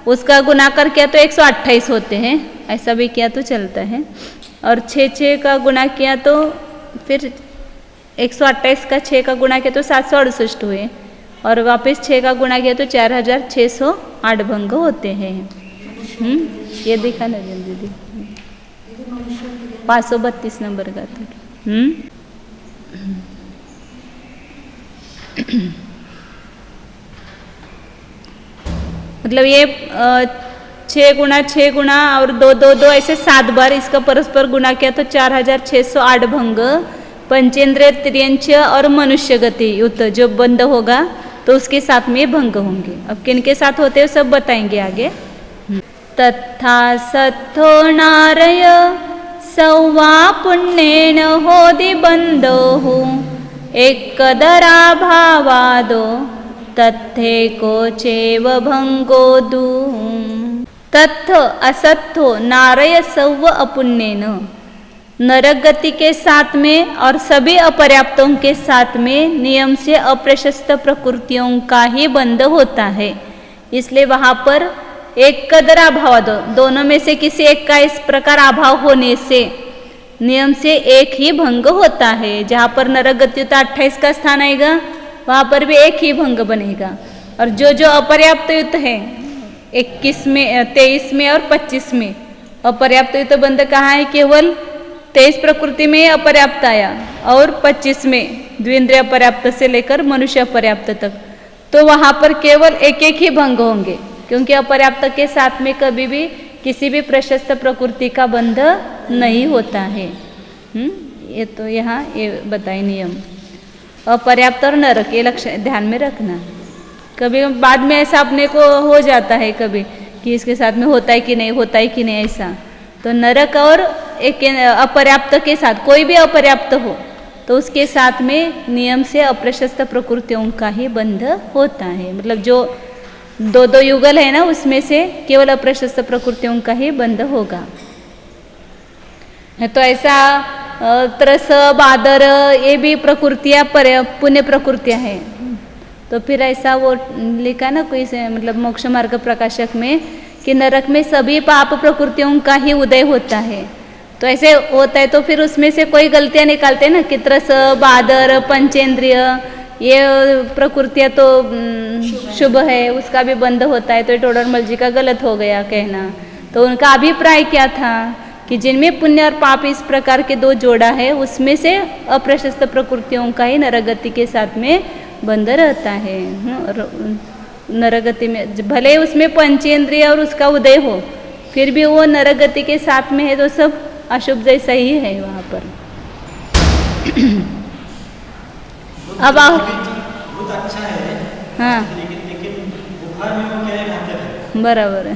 उसका गुना कर किया तो 128 होते हैं, ऐसा भी किया तो चलता है। और 6 का गुना किया तो फिर 128 का 6 का गुना किया तो 768 हुए, और वापस 6 का गुना किया तो 4608 भंग होते हैं। ये देखा ना दीदी 532 नंबर का तो मतलब ये 6 गुना 6 गुना और 2 ऐसे 7 बार इसका परस्पर गुणा किया तो 4608 भंग। पंचेंद्रिय त्रियंच और मनुष्य गति युक्त जो बंद होगा तो उसके साथ में भंग होंगे। अब किन के साथ होते हैं सब बताएंगे आगे। तथा सत्थो नारय सौवा पुण्येन होदि बंदो एकदरा भावादो तत्थे को चेव भंगो दू। तत्थ असत्थो नारय सौव अपुण्येन, नरक गति के साथ में और सभी अपर्याप्तों के साथ में नियम से अप्रशस्त प्रकृतियों का ही बंध होता है। इसलिए वहाँ पर एक कदरा भाव दो, दोनों में से किसी एक का इस प्रकार अभाव होने से नियम से एक ही भंग होता है। जहाँ पर नरक गति 28 का स्थान आएगा वहाँ पर भी एक ही भंग बनेगा। और जो जो अपर्याप्त युक्त है 21 में 23 में और 25 में अपर्याप्त युक्त बंध कहाँ है, केवल 23 प्रकृति में अपर्याप्त आया और 25 में द्विंद्रिय अपर्याप्त से लेकर मनुष्य अपर्याप्त तक, तो वहाँ पर केवल एक एक ही भंग होंगे, क्योंकि अपर्याप्त के साथ में कभी भी किसी भी प्रशस्त प्रकृति का बंध नहीं होता है। ये तो यहाँ ये बताए नियम। अपर्याप्त और नरक ये लक्ष्य ध्यान में रखना। कभी बाद में ऐसा अपने को हो जाता है कभी कि इसके साथ में होता है कि नहीं, होता है कि नहीं, ऐसा। तो नरक और एक अपर्याप्त के साथ कोई भी अपर्याप्त हो तो उसके साथ में नियम से अप्रशस्त प्रकृतियों का ही बंध होता है। मतलब जो 2 युगल है ना उसमें से केवल अप्रशस्त प्रकृतियों का ही बंध होगा। तो ऐसा त्रस बादर ये भी प्रकृतियाँ पुण्य प्रकृतियाँ हैं। तो फिर ऐसा वो लिखा ना कोई से मतलब मोक्ष मार्ग प्रकाशक में कि नरक में सभी पाप प्रकृतियों का ही उदय होता है। तो ऐसे होता है तो फिर उसमें से कोई गलतियाँ निकालते हैं ना कि त्रस बादर पंचेंद्रिय ये प्रकृतियाँ तो शुभ है उसका भी बंध होता है। तो टोडरमल जी का गलत हो गया कहना। तो उनका अभिप्राय क्या था कि जिनमें पुण्य और पाप इस प्रकार के 2 जोड़ा है उसमें से अप्रशस्त प्रकृतियों का ही नरगति के साथ में बंध रहता है। नरगति में भले उसमें पंचेंद्रिय और उसका उदय हो फिर भी वो नरगति के साथ में है तो सब अशुभ जैसा ही है वहाँ पर। अब आओ अच्छा है हाँ लेकिन बुखार में वो क्या है घातक है। बराबर है।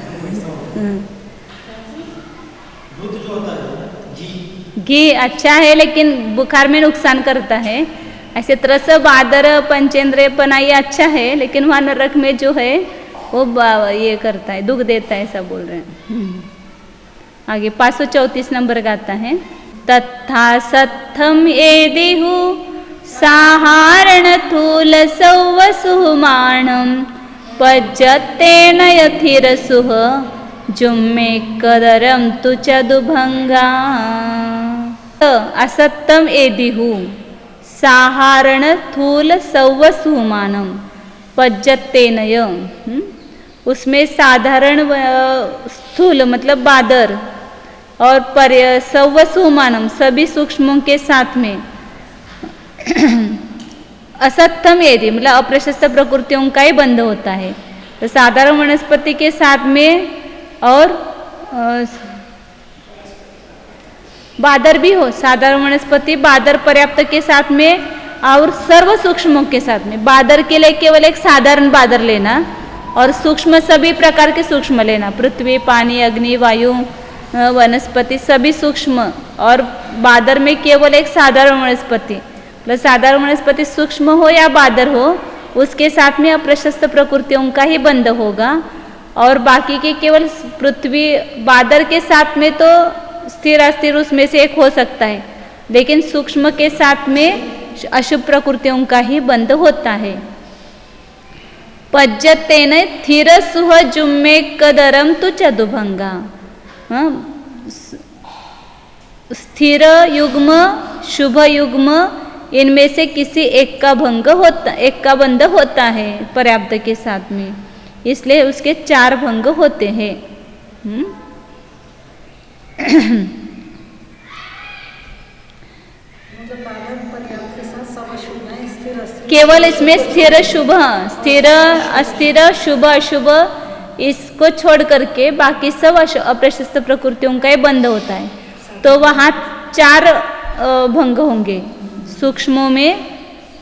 दूध जो होता है घी अच्छा है लेकिन बुखार में नुकसान करता है। ऐसे त्रस बादर पंचेंद्रियपना ये अच्छा है लेकिन वहाँ नरक में जो है वो ये करता है दुख देता है, ऐसा बोल रहे हैं। आगे 534 नंबर गाता है। तथा सत्थम एदिहु साहारण थूल सौवसुमाणम पज्जतेन यथिरसुह जुम्मे कदरम तुच दुभंगा। असत्तम एदिहु साहारण थूल सौवसुमानम पज्जतेन, उसमें साधारण स्थूल मतलब बादर और सौवसुमानम सभी सूक्ष्मों के साथ में असत्थम यदि मतलब अप्रशस्त प्रकृतियों का ही बंध होता है। तो साधारण वनस्पति के साथ में और बादर भी हो, साधारण वनस्पति बादर पर्याप्त के साथ में और सर्व सूक्ष्मों के साथ में। बादर के लिए केवल एक साधारण बादर लेना और सूक्ष्म सभी प्रकार के सूक्ष्म लेना, पृथ्वी, पानी, अग्नि, वायु, वनस्पति सभी सूक्ष्म, और बादर में केवल एक साधारण वनस्पति। मतलब साधारण वनस्पति सूक्ष्म हो या बादर हो, उसके साथ में अप्रशस्त प्रकृतियों का ही बंध होगा। और बाकी के केवल पृथ्वी बादर के साथ में तो स्थिर अस्थिर उसमें से एक हो सकता है, लेकिन सूक्ष्म के साथ में अशुभ प्रकृतियों का ही बंध होता है। पज्जतेन थिर सुह जुम्मे कदरम तु चदुभंगा। स्थिर युग्म शुभ युग्म इनमें से किसी एक का भंग होता, एक का बंध होता है पर्याप्त के साथ में, इसलिए उसके 4 भंग होते हैं। केवल इसमें स्थिर शुभ, स्थिर अस्थिर शुभ अशुभ इसको छोड़ करके बाकी सब अप्रशस्त प्रकृतियों का ही बंध होता है। तो वहाँ 4 भंग होंगे, सूक्ष्मों में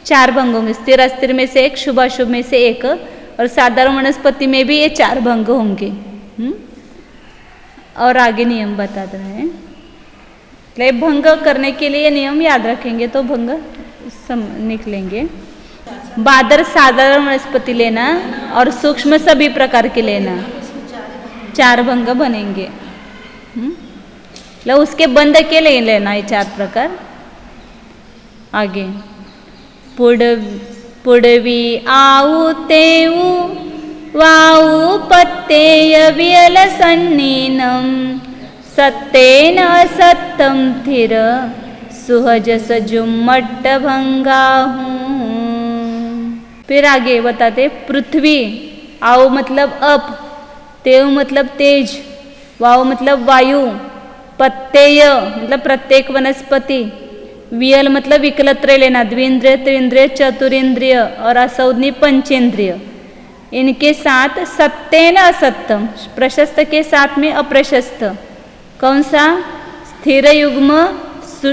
4 भंग होंगे, स्थिर अस्थिर में से एक, शुभ अशुभ में से एक, और साधारण वनस्पति में भी ये 4 भंग होंगे। और आगे नियम बता रहे हैं। भंग करने के लिए नियम याद रखेंगे तो भंग निकलेंगे। बादर साधारण वनस्पति लेना और सूक्ष्म सभी प्रकार के लेना, 4 भंग बनेंगे। मतलब उसके बंध के लिए लेना है 4 प्रकार। आगे पुडवी आऊ तेऊ वाऊ पत्तेय वियल सन्नीनम सत्तेन असत्तम थिर सुहजस जुम्मट्ट भंगा हूँ। फिर आगे बताते पृथ्वी, आओ मतलब अप, तेव मतलब तेज, वाव मतलब वायु, पत्तेय मतलब प्रत्येक वनस्पति, वियल मतलब विकलत्र लेना, द्विंद्रिय त्रिंद्रिय चतुरिंद्रिय और असौदनी पंचेंद्रिय, इनके साथ सत्तेन असत्तम प्रशस्त के साथ में अप्रशस्त। कौन सा? स्थिर युग्म,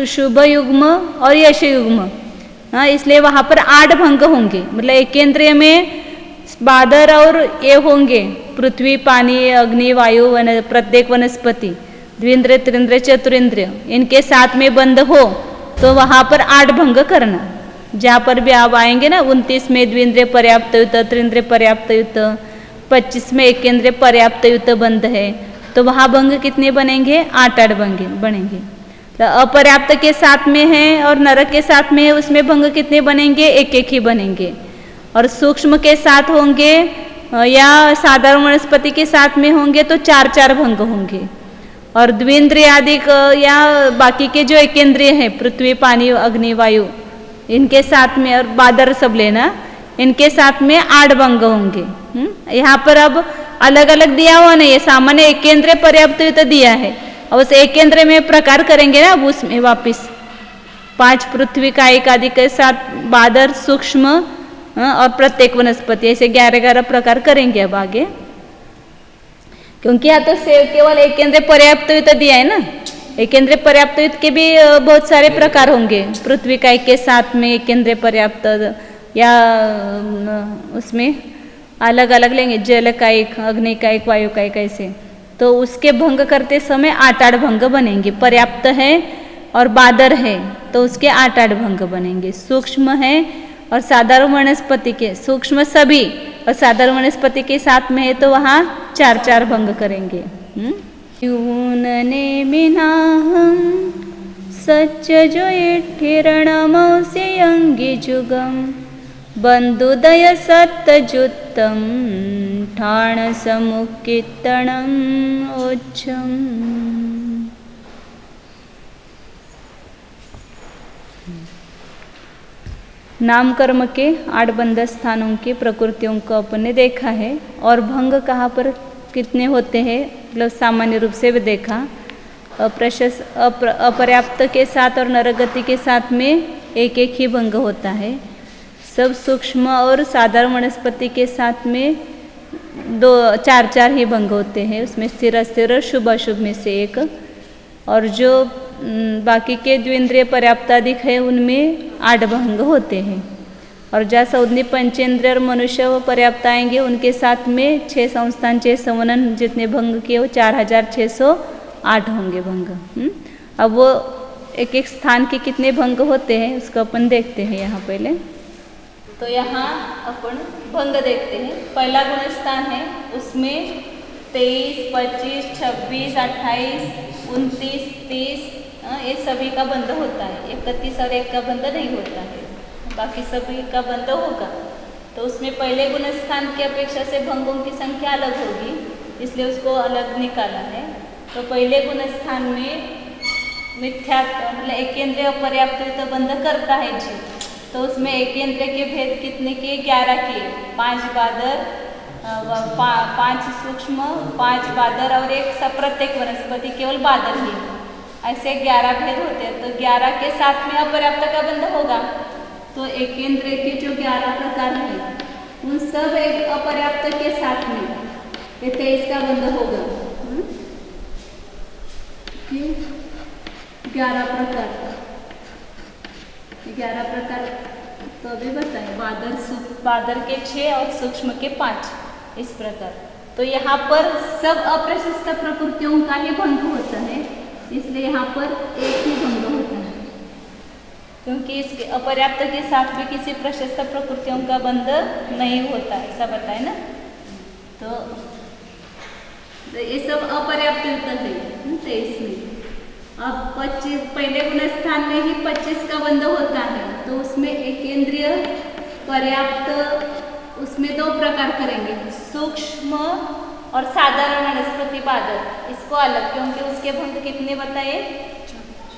शुभ युग्म और यश युग्म। हाँ, इसलिए वहाँ पर 8 भंग होंगे। मतलब एक केंद्रीय में बादर और ये होंगे, पृथ्वी, पानी, अग्नि, वायु, प्रत्येक वनस्पति, द्विंद्रिय त्रिंद्रिय चतुरिंद्रिय, इनके साथ में बंद हो तो वहाँ पर 8 भंग करना। जहाँ पर भी आप आएंगे ना, 29 में द्विंद्रिय पर्याप्त युक्त, त्रिंद्रिय पर्याप्त युक्त, 25 में एक केंद्रीय पर्याप्त युक्त बंद है, तो वहाँ भंग कितने बनेंगे? 8 भंग बनेंगे। तो अपर्याप्त के साथ में है और नरक के साथ में है, उसमें भंग कितने बनेंगे? 1 ही बनेंगे। और सूक्ष्म के साथ होंगे या साधारण वनस्पति के साथ में होंगे तो 4 भंग होंगे। और द्विंद्रिय आदि या बाकी के जो एकेंद्रिय हैं, पृथ्वी, पानी, अग्नि, वायु, इनके साथ में और बादर सब लेना, इनके साथ में 8 भंग होंगे। यहाँ पर अब अलग अलग दिया हुआ नहीं है, सामान्य एकेंद्रिय पर्याप्त तो दिया है। और उस एकेंद्र में प्रकार करेंगे ना, अब उसमें वापिस 5 पृथ्वी का एक आदि के साथ बादर, सूक्ष्म और प्रत्येक वनस्पति, ऐसे 11 प्रकार करेंगे अब आगे। क्योंकि यहाँ तो केवल एकेंद्र पर्याप्त तो दिया है ना, एकेंद्र पर्याप्त के भी बहुत सारे प्रकार होंगे। पृथ्वी का एक के साथ में एकेंद्र पर्याप्त या उसमें अलग अलग लेंगे, जल का एक, अग्नि का एक, वायु का एक, ऐसे। तो उसके भंग करते समय 8 भंग बनेंगे। पर्याप्त है और बादर है तो उसके 8 भंग बनेंगे। सूक्ष्म है और साधारण वनस्पति के, सूक्ष्म सभी और साधारण वनस्पति के साथ में है तो वहाँ 4 भंग करेंगे। यूननेमिनाहं सच्चजो इट्ठिरणमौसि यङ्गिजुगं बन्धुदय सत्तजुत्तं ठाणसमुक्कित्तणम् ओच्छम्। नाम कर्म के 8 बंध स्थानों की प्रकृतियों को अपने देखा है और भंग कहाँ पर कितने होते हैं मतलब सामान्य रूप से भी देखा। अपर्याप्त के साथ और नरगति के साथ में एक एक ही भंग होता है। सब सूक्ष्म और साधारण वनस्पति के साथ में 4 ही भंग होते हैं। उसमें स्थिर अस्थिर और शुभ अशुभ में से एक। और जो बाकी के द्विंद्रिय पर्याप्तादिक है उनमें 8 भंग होते हैं। और जहाँ सौदनी पंचेंद्रिय और मनुष्य व पर्याप्त आएंगे उनके साथ में 6 संस्थान 6 संवनन जितने भंग किए वो 4608 होंगे भंग। अब वो एक एक स्थान के कितने भंग होते हैं उसको अपन देखते हैं यहाँ पहले। तो यहाँ अपन भंग देखते हैं। पहला गुण स्थान है उसमें 23, 25, 26, 28, 29, 30 ये सभी का बंध होता है। 31 और 1 का बंध नहीं होता है, बाकी सभी का बंध होगा। तो उसमें पहले गुण स्थान की अपेक्षा से भंगों की संख्या अलग होगी, इसलिए उसको अलग निकाला है। तो पहले गुण स्थान में मिथ्या मतलब एकेंद्रिय अपर्याप्त तो बंध करता है जीव। तो उसमें एकेंद्रिय के भेद कितने किए? 11 किए। 5 बादर, 5 सूक्ष्म, 5 बादर और 1 प्रत्येक वनस्पति केवल बादर ही। ऐसे 11 भेद होते हैं। तो 11 के साथ में अपर्याप्त का बंध होगा। तो एकेंद्रिय के जो 11 प्रकार हैं उन सब एक अपर्याप्त के साथ में 23 का बंध होगा। 11 प्रकार तो अभी बताएं। बादर के 6 और सूक्ष्म के 5 इस प्रकार। तो यहाँ पर सब अप्रशस्त प्रकृतियों का ही भंग होता है, इसलिए यहाँ पर एक ही भंग होता है, क्योंकि इसके अपर्याप्त के साथ भी किसी प्रशस्त प्रकृतियों का बंध नहीं होता, ऐसा बताए ना। तो ये सब अपर्याप्त है 23 में। अब 25 पहले गुण स्थान में ही 25 का बंध होता है। तो उसमें एकेंद्रिय पर्याप्त उसमें 2 प्रकार करेंगे, सूक्ष्म और साधारण वनस्पति बादर। इसको अलग, क्योंकि उसके भंग कितने बताए?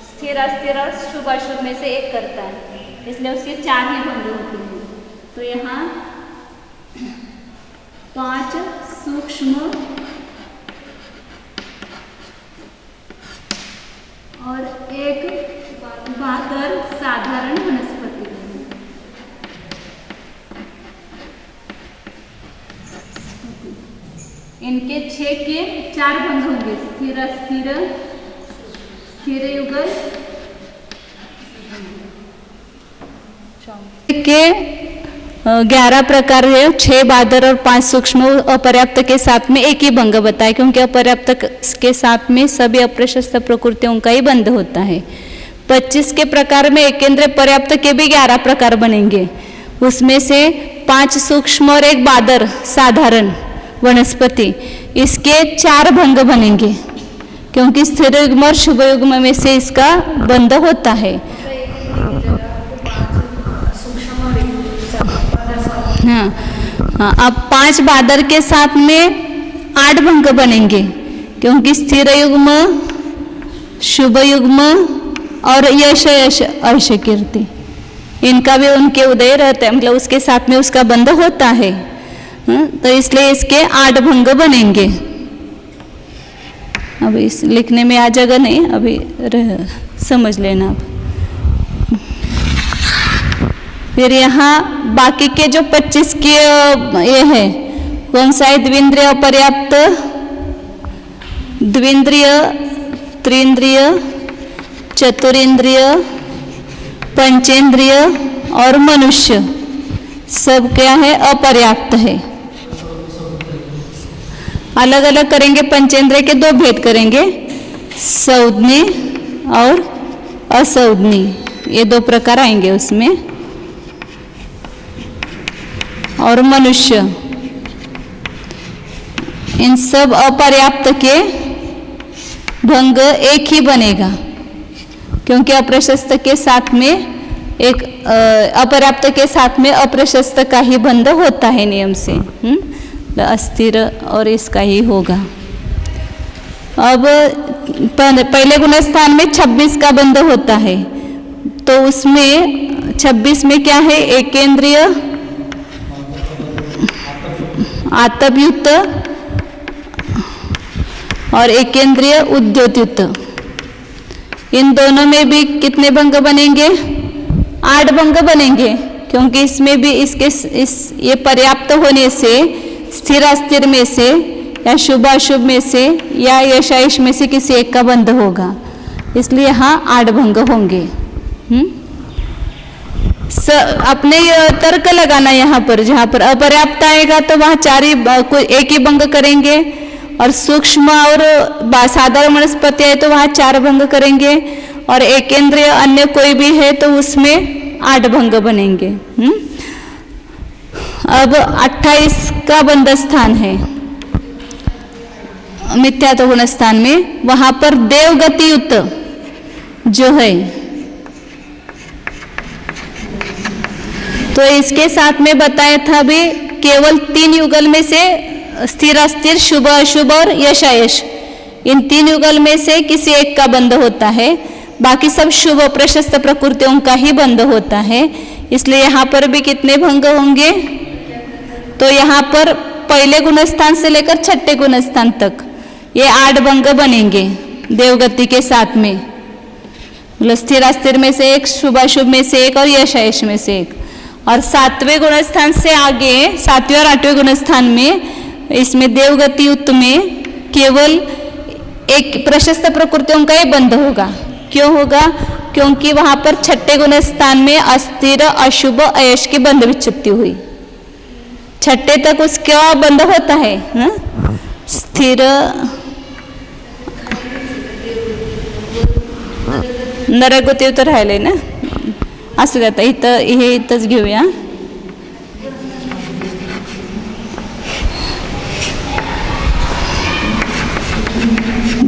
स्थिर अस्थिर और शुभ अशुभ में से 1 करता है, इसलिए उसके 4 ही भंग होते हैं। तो यहाँ 5 सूक्ष्म और 1 बादर साधारण वनस्पति। इनके 6 के 4 भंग होंगे, स्थिर अस्थिर, स्थिर युगल के 11 प्रकार है। 6 बादर और 5 सूक्ष्म अपर्याप्त के साथ में 1 ही भंग बताए, क्योंकि अपर्याप्त के साथ में सभी अप्रशस्त प्रकृतियों का ही बंध होता है। 25 के प्रकार में एकेंद्र पर्याप्त के भी 11 प्रकार बनेंगे। उसमें से 5 सूक्ष्म और 1 बादर साधारण वनस्पति, इसके 4 भंग बनेंगे, क्योंकि स्थिर युग्म और शुभ युग्म में से इसका बंध होता है। हाँ, अब 5 बादर के साथ में 8 भंग बनेंगे, क्योंकि स्थिर युग्म, शुभ युग्म और यश यश अर्श कीर्ति, इनका भी उनके उदय रहते हैं, मतलब उसके साथ में उसका बंध होता है। तो इसलिए इसके 8 भंग बनेंगे। अब इस लिखने में आ जाएगा नहीं, अभी समझ लेना। अब फिर यहाँ बाकी के जो 25 के ये है, कौन सा है? द्विंद्रिय अपर्याप्त, द्विंद्रिय, त्रिंद्रिय, चतुरिंद्रिय, पंचेंद्रिय और मनुष्य, सब क्या है? अपर्याप्त है। अलग अलग करेंगे। पंचेंद्रिय के 2 भेद करेंगे, सौदनी और असौदनी, ये 2 प्रकार आएंगे उसमें। और मनुष्य, इन सब अपर्याप्त के भंग एक ही बनेगा, क्योंकि अप्रशस्त के साथ में एक अपर्याप्त के साथ में अप्रशस्त का ही बंध होता है नियम से। अस्थिर और इसका ही होगा। अब पहले गुणस्थान में 26 का बंध होता है, तो उसमें 26 में क्या है? एकेंद्रिय आतपयुक्त और एकेंद्रिय उद्योतयुक्त, इन दोनों में भी कितने भंग बनेंगे? 8 भंग बनेंगे, क्योंकि इसमें भी ये पर्याप्त होने से स्थिर अस्थिर में से या शुभ अशुभ में से या यशायश में से किसी एक का बंध होगा, इसलिए यहाँ 8 भंग होंगे। अपने तर्क लगाना यहाँ पर, जहाँ पर अपर्याप्त आएगा तो वहाँ 4 ही एक ही भंग करेंगे, और सूक्ष्म और साधारण वनस्पति है तो वहाँ 4 भंग करेंगे, और एकेंद्रिय अन्य कोई भी है तो उसमें 8 भंग बनेंगे। अब 28 का बंध स्थान है मिथ्यात्व गुण स्थान में, वहां पर देवगतियुक्त जो है, तो इसके साथ में बताया था भी केवल 3 युगल में से स्थिर अस्थिर शुभ अशुभ और यशायश, इन 3 युगल में से किसी एक का बंध होता है, बाकी सब शुभ प्रशस्त प्रकृतियों का ही बंध होता है। इसलिए यहाँ पर भी कितने भंग होंगे? तो यहाँ पर पहले गुणस्थान से लेकर 6ठे गुणस्थान तक ये 8 भंग बनेंगे देवगति के साथ में, मतलब स्थिर अस्थिर में से एक, शुभाशुभ में से एक और यशायश में से एक। और 7वें गुणस्थान से आगे 7वें और 8वें गुणस्थान में इसमें देवगति युक्त में केवल एक प्रशस्त प्रकृतियों का ही बंध होगा। क्यों होगा? क्योंकि वहां पर 6ठे गुणस्थान में अस्थिर अशुभ अयश की बंध विच्छित्ति हुई। 6ठे तक उसका बंध होता है स्थिर नरगती तर राहिले ना, असू द्या, हे इथंच घेऊया।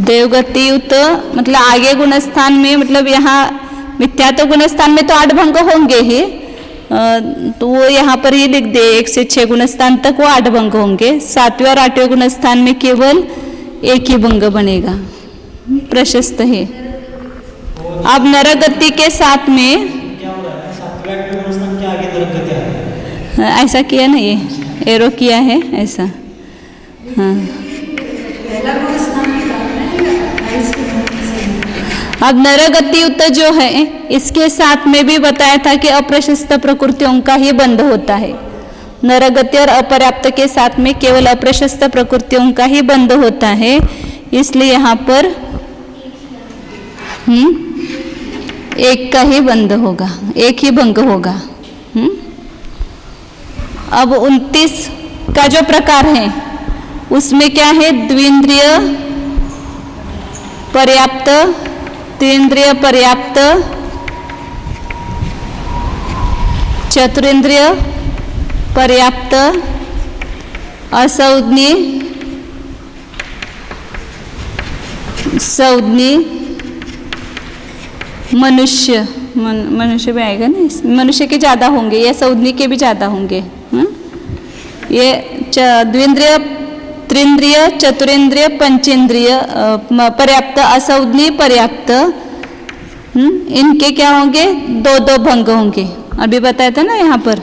देवगतियुक्त मतलब आगे गुणस्थान में, मतलब यहाँ मिथ्यात्व गुणस्थान में तो 8 भंग होंगे ही, तो वो यहाँ पर ही लिख दे 1 से 6 गुणस्थान तक वो 8 भंग होंगे। 7वें और 8वें गुणस्थान में केवल एक ही भंग बनेगा, प्रशस्त है। अब नरगति के साथ में क्या हो रहा है? 7वें 8वें गुणस्थान के आगे नरगति आ रहा है। ऐसा किया ना, ये एरो किया है ऐसा। हाँ, अब नरगतियुक्त जो है इसके साथ में भी बताया था कि अप्रशस्त प्रकृतियों का ही बंध होता है। नरगति और अपर्याप्त के साथ में केवल अप्रशस्त प्रकृतियों का ही बंध होता है, इसलिए यहाँ पर एक का ही बंध होगा, एक ही भंग होगा। अब 29 का जो प्रकार है उसमें क्या है? द्विंद्रिय पर्याप्त, त्रिंद्रिय पर्याप्त, चतुरिंद्रिय पर्याप्त, असंज्ञी, संज्ञी, मनुष्य, मनुष्य भी आएगा ना, मनुष्य के ज़्यादा होंगे या संज्ञी के भी ज़्यादा होंगे। ये द्विंद्रिय, त्रिंद्रिय, चतुरेंद्रिय, पंचेंद्रिय पर्याप्त, असंज्ञी पर्याप्त, इनके क्या होंगे? 2-2 भंग होंगे। अभी बताया था ना यहाँ पर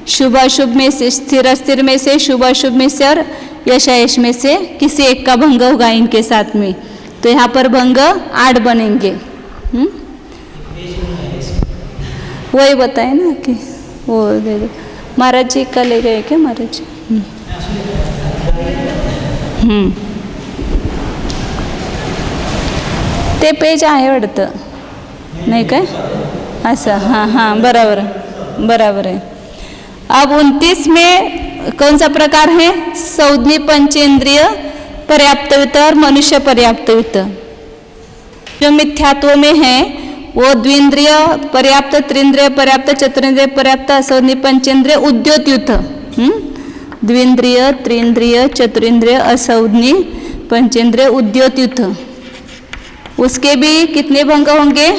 शुभ अशुभ में से, स्थिर अस्थिर में से, शुभ अशुभ में से और यशायश में से किसी एक का भंग होगा इनके साथ में, तो यहाँ पर भंग 8 बनेंगे। वही बताए ना कि वो दे दो। महाराज जी का ले गए क्या महाराज जी? ते पेज आहे वाटतं, नाही काय? असं, हाँ हाँ, बराबर बराबर है। अब 29 में कौन सा प्रकार है? संज्ञी पंचेंद्रिय पर्याप्तयुक्त और मनुष्य पर्याप्तयुक्त। जो मिथ्यात्व में है वो द्विंद्रिय पर्याप्त, त्रिंद्रिय पर्याप्त, चतुरेंद्रिय पर्याप्त, असंज्ञी पंचेंद्रिय उद्योतयुक्त। द्विंद्रिय, त्रिंद्रिय, चतुरेंद्रिय, असंज्ञी पंचेंद्रिय उद्योतयुक्त। उसके भी कितने भंग होंगे?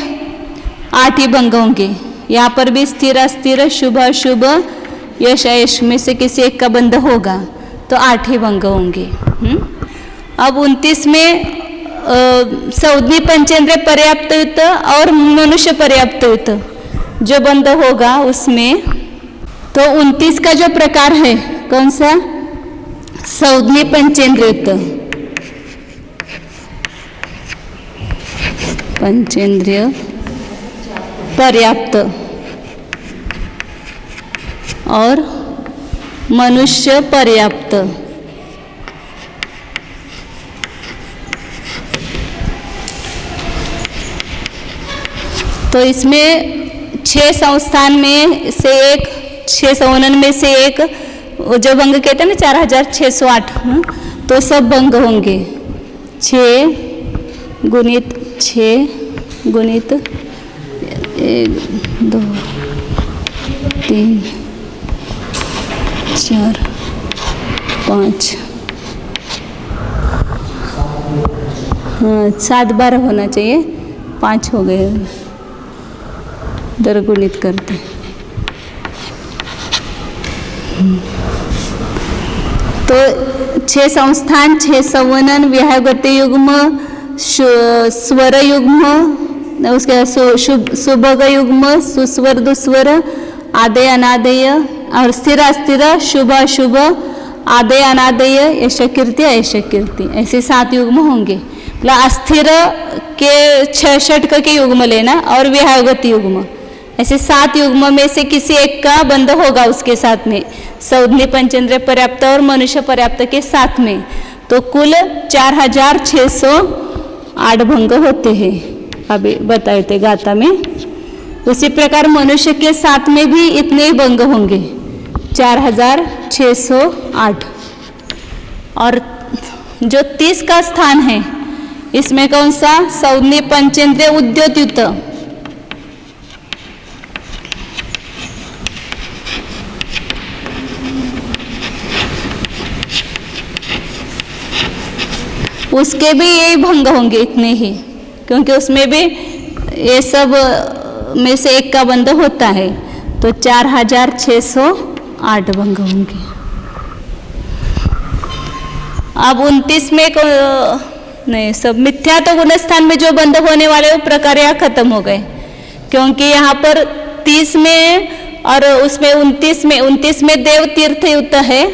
8 ही भंग होंगे। यहाँ पर भी स्थिर अस्थिर शुभ अशुभ यश अयश में से किसी एक का बंध होगा तो 8 ही भंग होंगे। अब 29 में सौधनी पंचेंद्रिय पर्याप्त युक्त और मनुष्य पर्याप्त युक्त जो बंध होगा उसमें, तो 29 का जो प्रकार है कौन सा? सौधनी पंचेंद्रिय पंचेंद्रिय पर्याप्त और मनुष्य पर्याप्त। तो इसमें 6 संस्थान में से एक, 6 संवनन में से एक जो भंग कहते हैं ना 4608, तो सब भंग होंगे। 6 गुणित 6 गुणित 1 2 3 4 5, हाँ 7 बार होना चाहिए, 5 हो गए, दर गुणित करते। तो 6 संस्थान, 6 संवनन, विहागति युग्म, स्वर युग्म, उसके सुभग युग्म, सुस्वर दुस्वर, आदेय अनादेय और स्थिर अस्थिर शुभ अशुभ, आदेय अनादेय, यश कीर्ति अयश कीर्ति, ऐसे 7 युग्म होंगे। मतलब अस्थिर के 6 षटक के युग्म लेना और विहागति युग्म, ऐसे 7 युग्म में से किसी एक का बंध होगा उसके साथ में, सौधनी पंचेंद्रिय पर्याप्त और मनुष्य पर्याप्त के साथ में। तो कुल 4608 भंग होते हैं, अभी बताए थे गाथा में। उसी प्रकार मनुष्य के साथ में भी इतने ही भंग होंगे, 4608। और जो 30 का स्थान है इसमें कौन सा? सौधनी पंचेंद्रिय उद्योतयुक्त, उसके भी यही भंग होंगे इतने ही, क्योंकि उसमें भी ये सब में से एक का बंध होता है। तो 4608 भंग होंगे। अब 29 में नहीं, सब मिथ्या तो गुणस्थान में जो बंध होने वाले वो प्रकार यहाँ खत्म हो गए, क्योंकि यहाँ पर 30 में और उसमें 29 में देव तीर्थ युक्त है,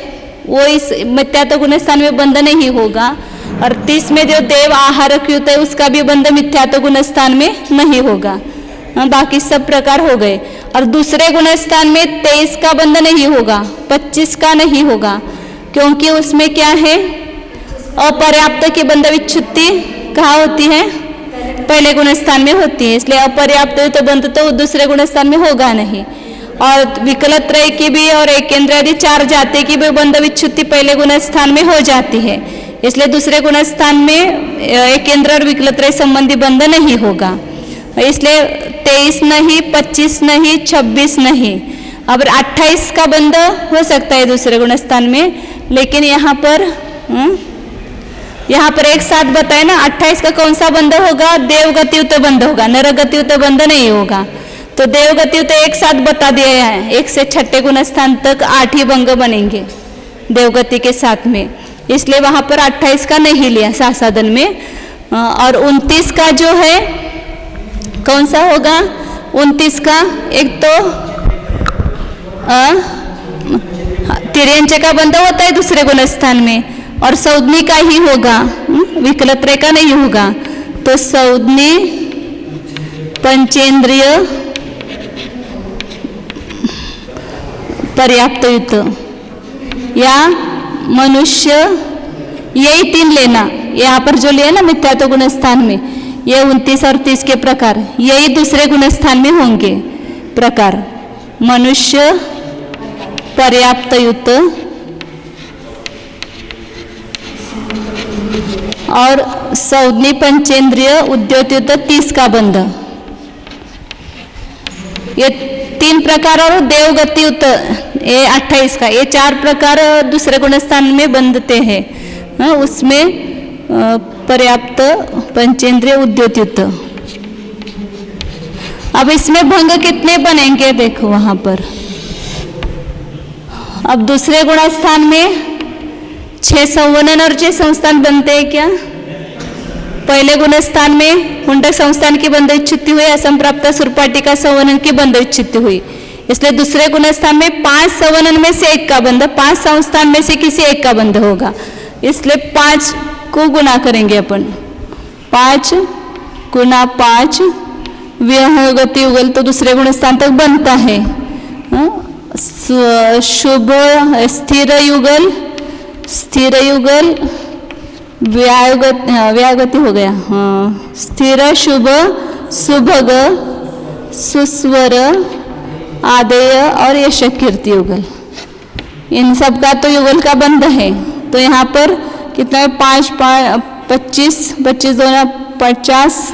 वो इस मिथ्या तो गुणस्थान में बंध नहीं होगा। और 30 में जो देव आहारक युक्त है उसका भी बंध मिथ्या तो गुणस्थान में नहीं होगा। बाकी सब प्रकार हो गए। और दूसरे गुणस्थान में 23 का बंध नहीं होगा, 25 का नहीं होगा, क्योंकि उसमें क्या है? अपर्याप्त की बंध विच्छुत्ति कहाँ होती है? पहले गुणस्थान में होती है, इसलिए अपर्याप्त तो बंध तो दूसरे गुणस्थान में होगा नहीं। और विकलत्रय की भी और एकेंद्र आदि 4 जाति की भी बंध विच्छुत्ति पहले गुणस्थान में हो जाती है, इसलिए दूसरे गुणस्थान में एकेंद्र और विकलत्रय संबंधी बंध नहीं होगा। इसलिए 23 नहीं, 25 नहीं, 26 नहीं। अब 28 का बंध हो सकता है दूसरे गुणस्थान में, लेकिन यहाँ पर एक साथ बताए ना 28 का कौन सा बंध होगा? देवगतियुत बंध होगा, नरगतियुत बंध नहीं होगा। तो देवगतियुत एक साथ बता दिया है, 1 से 6ठे गुणस्थान तक 8 ही भंग बनेंगे देवगति के साथ में, इसलिए वहां पर 28 का नहीं लिया साधन में। और 29 का जो है कौन सा होगा? 29 का एक तो तिर्यंच का बंध होता है दूसरे गुणस्थान में, और सौधनी का ही होगा, विकलत्रय का नहीं होगा। तो सौधनी पंचेंद्रिय पर्याप्त युक्त या मनुष्य, यही 3 लेना। यहाँ पर जो लिया ना मिथ्या तो गुणस्थान में, ये 29 और 30 के प्रकार यही दूसरे गुणस्थान में होंगे प्रकार। मनुष्य पर्याप्त युक्त और सौधनी पंचेंद्रिय उद्योतयुक्त 30 का बंध, ये 3 प्रकार। और देवगतियुक्त ये 28 का, ये 4 प्रकार दूसरे गुणस्थान में बंधते हैं। उसमें अपर्याप्त पंचेंद्रिय उद्योतयुक्त। अब इसमें भंग कितने बनेंगे देखो वहां पर। अब दूसरे गुणस्थान में 6 संवनन और 6 संस्थान बनते हैं क्या? पहले गुणस्थान में हुंडक संस्थान की बंध विच्छित्ति हुई, असंप्राप्त सुरपाटिका संवनन की बंध विच्छित्ति हुई। इसलिए दूसरे गुणस्थान में 5 संवनन में से 1 का बंध, 5 संस्थान में से किसी एक का बंध होगा। इसलिए 5 को गुना करेंगे अपन, 5 गुना 5 विहंगति युगल तो दूसरे गुणस्थान तक बनता है। शुभ स्थिर युगल, स्थिर युगल व्यागति हो गया। हाँ, स्थिर शुभ सुभग सुस्वर आदेय और यश कीर्ति युगल, इन सब का तो युगल का बंध है। तो यहाँ पर कितना है? 5 25 25 2 50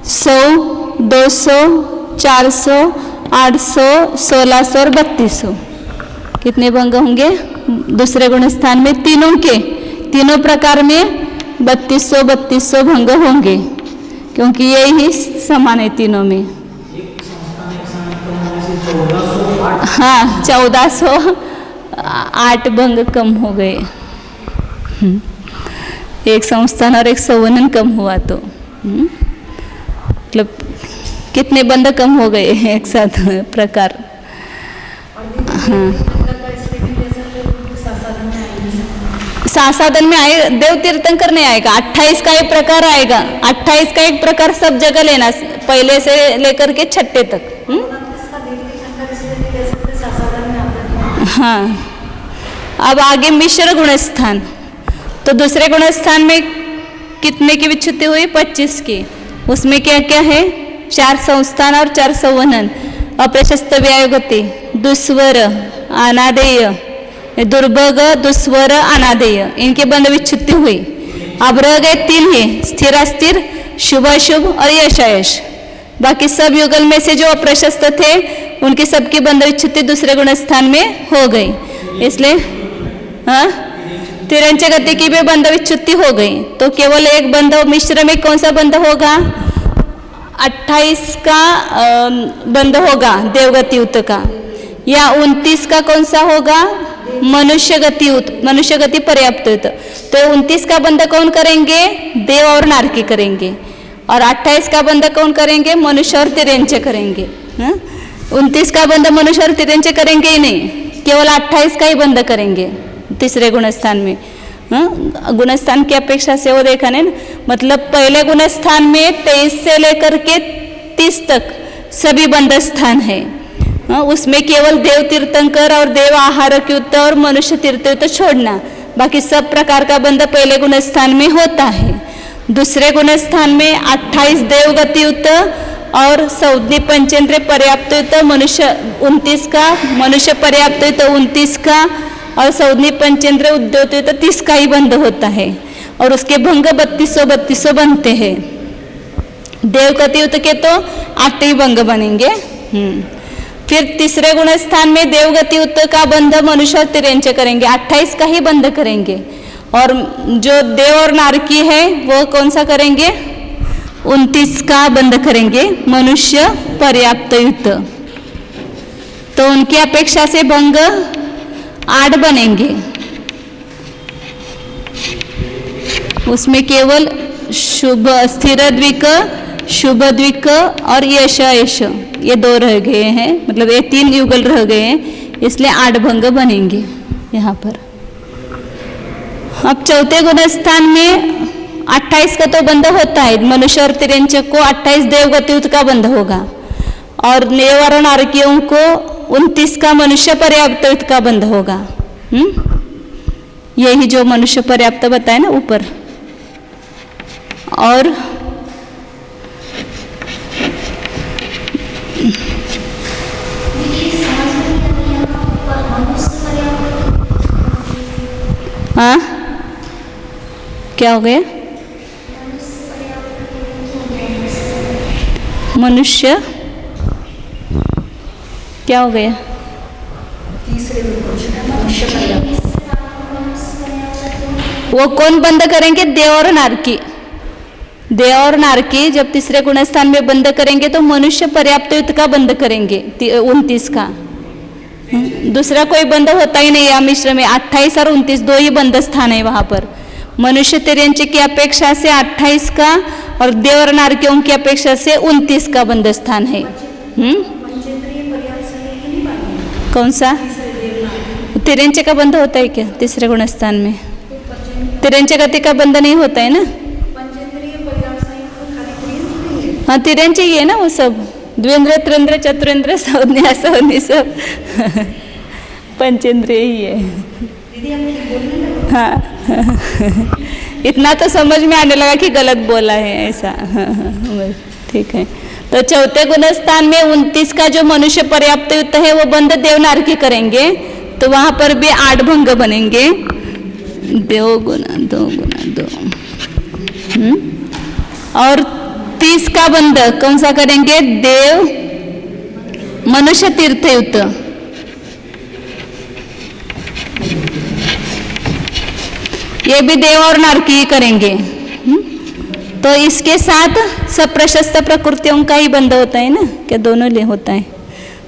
100 200 400 800 1600 और 3200 कितने भंग होंगे दूसरे गुणस्थान में? तीनों के तीनों प्रकार में 3200 3200 भंग होंगे, क्योंकि ये ही समान है तीनों में। हाँ, 1408 भंग कम हो गए। एक संस्थान और एक संवनन कम हुआ तो मतलब कितने बंध कम हो गए एक साथ प्रकार। हाँ, सासाधन में आए, देव तीर्थंकर नहीं आएगा। 28 का एक प्रकार आएगा, 28 का एक प्रकार सब जगह लेना, पहले से लेकर के छठे तक। हाँ, अब आगे मिश्र गुणस्थान। तो दूसरे गुणस्थान में कितने की विच्छित्ति हुई? 25 की। उसमें क्या क्या है? 4 संस्थान और 4 संवनन, अप्रशस्त व्यायोगति, दुस्वर अनादेय, दुर्भग दुस्वर अनादेय, इनके बंध विच्छित्ति हुई। अब रह गए 3 है, स्थिर अस्थिर, शुभ अशुभ और यश अयश। बाकी सब युगल में से जो अप्रशस्त थे उनकी सबकी बंध विच्छित्ति दूसरे गुणस्थान में हो गई। इसलिए हाँ, तिरंच गति की भी बंध विच्छित्ति हो गई। तो केवल एक बंध मिश्र में कौन सा बंध होगा? 28 का बंध होगा देवगतियुत का, या 29 का कौन सा होगा? मनुष्य गति पर्याप्त। तो 29 का बंध कौन करेंगे? देव और नारकी करेंगे। और 28 का बंध कौन करेंगे? मनुष्य और तिरंच करेंगे। 29 का बंध मनुष्य और तिरंच करेंगे ही नहीं, केवल 28 का ही बंध करेंगे तीसरे गुणस्थान में। गुणस्थान की अपेक्षा से वो देखा नहीं, मतलब पहले गुणस्थान में 23 से लेकर के 30 तक सभी बंध स्थान है। उसमें केवल देव तीर्थंकर और देव आहारकयुक्त और मनुष्य तीर्थयुक्त छोड़ना, बाकी सब प्रकार का बंध पहले गुणस्थान में होता है। दूसरे गुणस्थान में 28 देवगतियुक्त और संज्ञी पंचेंद्रिय पर्याप्तयुक्त मनुष्य 29 का, मनुष्य पर्याप्तयुक्त 29 का और संज्ञी पंचेंद्रिय उद्योतयुक्त 30 का ही बंध होता है। और उसके भंग 3200 बनते हैं। देवगतियुक्त के तो 8 ही भंग बनेंगे। फिर तीसरे गुणस्थान में देवगतियुक्त का बंध मनुष्य और तिरंच करेंगे, 28 का ही बंध करेंगे। और जो देव और नारकी है वो कौन सा करेंगे? 29 का बंध करेंगे, मनुष्य पर्याप्तयुक्त। तो उनकी अपेक्षा से भंग 8 बनेंगे। उसमें केवल शुभ स्थिर द्विक, शुभ द्विक और यश यश ये 2 रह गए हैं, मतलब ये 3 युगल रह गए हैं, इसलिए 8 भंग बनेंगे यहाँ पर। अब चौथे गुणस्थान में 28 का तो बंध होता है, मनुष्य और तिरंच को 28 देवगतियुक्त का बंध होगा, और देव और नारकियों को 29 का मनुष्य पर्याप्तयुक्त का बंध होगा। यही जो मनुष्य पर्याप्त बताए ना ऊपर। और हाँ, क्या हो गया? मनुष्य क्या हो गया? वो कौन बंद करेंगे? देव और नारकी। देव और नारकी जब तीसरे गुणस्थान में बंद करेंगे तो मनुष्य पर्याप्त युक्त का बंद करेंगे 29 का। दूसरा कोई बंद होता ही नहीं है मिश्र में। 28 और 29 दो ही बंद स्थान है वहां पर। मनुष्य तिर्यंची की अपेक्षा से 28 का और देव और नारकियों की अपेक्षा से 29 का बंद स्थान है। कौन सा? तिर्यंची का बंद होता है क्या तीसरे गुणस्थान में? तिर्यंची गति का बंद नहीं होता है ना। हाँ तिर्यंची ही है ना वो सब। द्विंद्र त्रिंद्र चतुरेंद्र सौन्या सौनी सब पंचेंद्रिय ही है। हाँ इतना तो समझ में आने लगा कि गलत बोला है ऐसा। ठीक है। तो चौथे गुणस्थान में 29 का जो मनुष्य पर्याप्त युक्त है वो बंद देवनारकी करेंगे तो वहां पर भी 8 भंग बनेंगे। देव गुना 2 गुना 2। और 30 का बंद कौन सा करेंगे? देव मनुष्य तीर्थयुक्त। ये भी देव और नारकी करेंगे। तो इसके साथ सब प्रशस्त प्रकृतियों का ही बंद होता है ना, क्या दोनों ले होता है?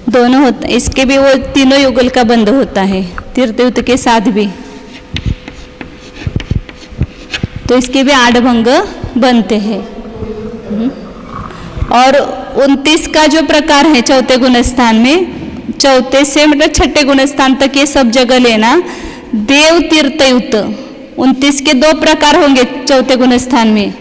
दोनों होता है। इसके भी वो तीनों युगल का बंद होता है तीर्थयुक्त के साथ भी। तो इसके भी 8 भंग बनते हैं। और 29 का जो प्रकार है चौथे गुणस्थान में, चौथे से मतलब छठे गुणस्थान तक ये सब जगह लेना। देव तीर्थयुक्त 29 के 2 प्रकार होंगे चौथे गुणस्थान में।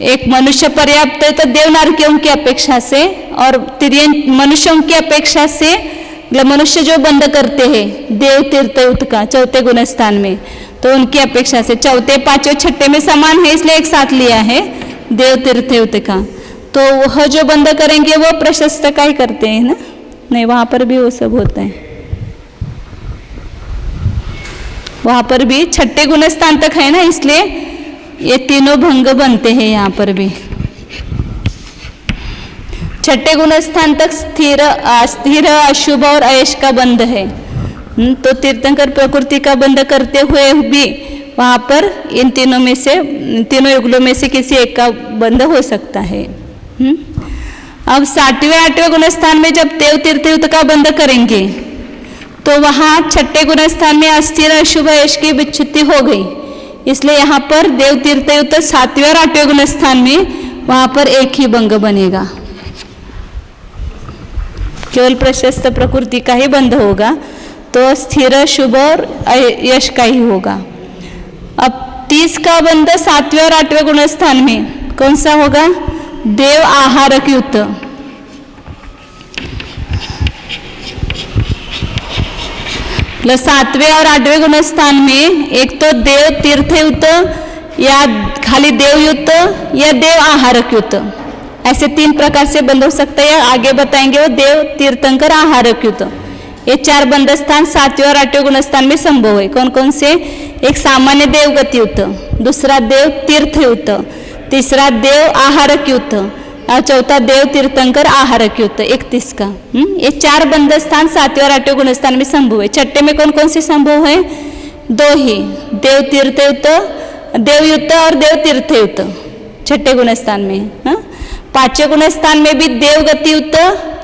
एक मनुष्य पर्याप्त है तो देवनारकियों की अपेक्षा से, और तिर्यन मनुष्यों की अपेक्षा से मतलब मनुष्य जो बंद करते हैं देव तीर्थयुक्त का चौथे गुणस्थान में, तो उनकी अपेक्षा से चौथे पांचवें छठे में समान है इसलिए एक साथ लिया है देव तीर्थयुक्त का। तो वह जो बंद करेंगे वो प्रशस्त का ही करते हैं ना, नहीं वहां पर भी वो सब होता है। वहां पर भी छठे गुणस्थान तक है ना, इसलिए ये तीनों भंग बनते हैं यहाँ पर भी। छठे गुणस्थान तक स्थिर अस्थिर अशुभ और अयश का बंध है। तो तीर्थंकर प्रकृति का बंद करते हुए भी वहां पर इन तीनों में से, तीनों युगलों में से किसी एक का बंद हो सकता है। अब 7वें 8वें गुणस्थान में जब देव तीर्थयुक्त का बंद करेंगे तो वहां छठे गुणस्थान में अस्थिर अशुभ यश की विच्छुत्ति हो गई, इसलिए यहाँ पर देव तीर्थयुक्त 7वें और 8वें गुणस्थान में वहां पर एक ही भंग बनेगा। केवल प्रशस्त प्रकृति का ही बंद होगा, तो स्थिर शुभ और यश का ही होगा। अब 30 का बंद 7वें और 8वें गुणस्थान में कौन सा होगा? देव आहारक युक्त। मतलब 7वें और 8वें गुणस्थान में एक तो देव तीर्थयुक्त या खाली देवयुक्त या देव आहारक युक्त, ऐसे 3 प्रकार से बंद हो सकता है। आगे बताएंगे वो देव तीर्थंकर आहारक युक्त। ये 4 बंद स्थान 7वें और 8वें गुणस्थान में संभव है। कौन कौन से? एक सामान्य देवगतियुक्त, दूसरा देव तीर्थयुक्त, तीसरा देव आहारक युक्त और चौथा देव तीर्थंकर आहारक युक्त 31 का। ये 4 बंद स्थान 7वें और 8वें गुणस्थान में संभव है। छठे में कौन कौन से संभव है? 2 ही, देव तीर्थयुक्त, देवयुक्त और देव तीर्थयुक्त छठे गुणस्थान में। 5वें गुणस्थान में भी देवगतियुक्त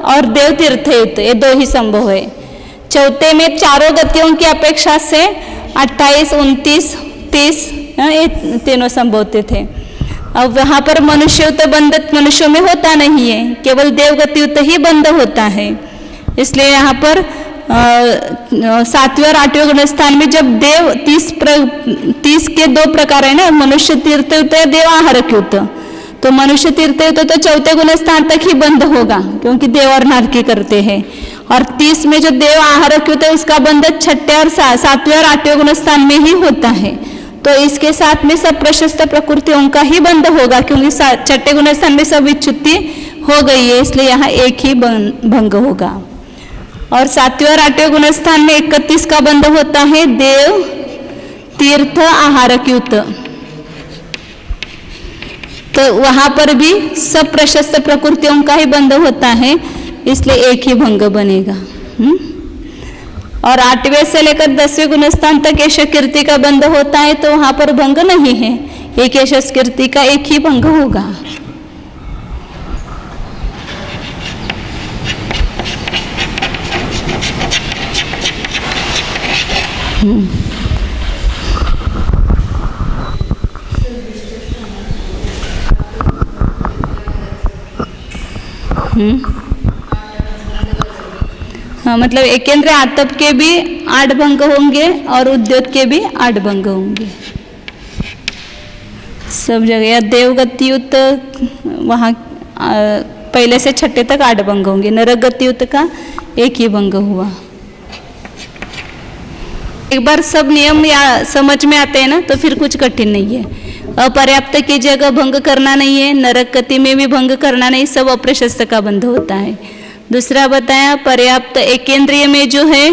और देव तीर्थयुक्त, ये 2 ही संभव है। चौथे में चारों गतियों की अपेक्षा से 28, 29, 30 ये तीनों संभव थे। अब वहां पर मनुष्ययुक्त बंद मनुष्यों में होता नहीं है, केवल देवगतियुक्त ही बंद होता है। इसलिए यहाँ पर 7वें और 8वें गुणस्थान में जब देव 30 के 2 प्रकार है ना, मनुष्य तीर्थयुक्त या देव आहारक युक्त। तो मनुष्य तीर्थयुक्त तो चौथे गुणस्थान तक ही बंद होगा क्योंकि देव और नारकी करते हैं। और 30 में जो देव आहारक युक्त है उसका बंध छठे और 7वें और 8वें गुणस्थान में ही होता है। तो इसके साथ में सब प्रशस्त प्रकृतियों का ही बंध होगा क्योंकि छठे गुणस्थान में सब विच्छुत्ति हो गई है, इसलिए यहाँ एक ही भंग होगा। और 7वें और 8वें गुणस्थान में 31 का बंध होता है देव तीर्थ आहारक युक्त। तो वहां पर भी सब प्रशस्त प्रकृतियों का ही बंध होता है, इसलिए एक ही भंग बनेगा। और 8वें से लेकर 10वें गुणस्थान तक यश कीर्ति का बंध होता है, तो वहां पर भंग नहीं है, एक यशस्कृति का एक ही भंग होगा। हाँ, मतलब एकेंद्र आतप के भी 8 भंग होंगे और उद्योत के भी 8 भंग होंगे सब जगह। या देवगतियुत वहाँ पहले से छठे तक 8 भंग होंगे, नरगतियुत का एक ही भंग हुआ। एक बार सब नियम या समझ में आते हैं ना तो फिर कुछ कठिन नहीं है। अपर्याप्त की जगह भंग करना नहीं है, नरक गति में भी भंग करना नहीं, सब अप्रशस्त का बंध होता है। दूसरा बताया पर्याप्त एकेंद्रिय में जो है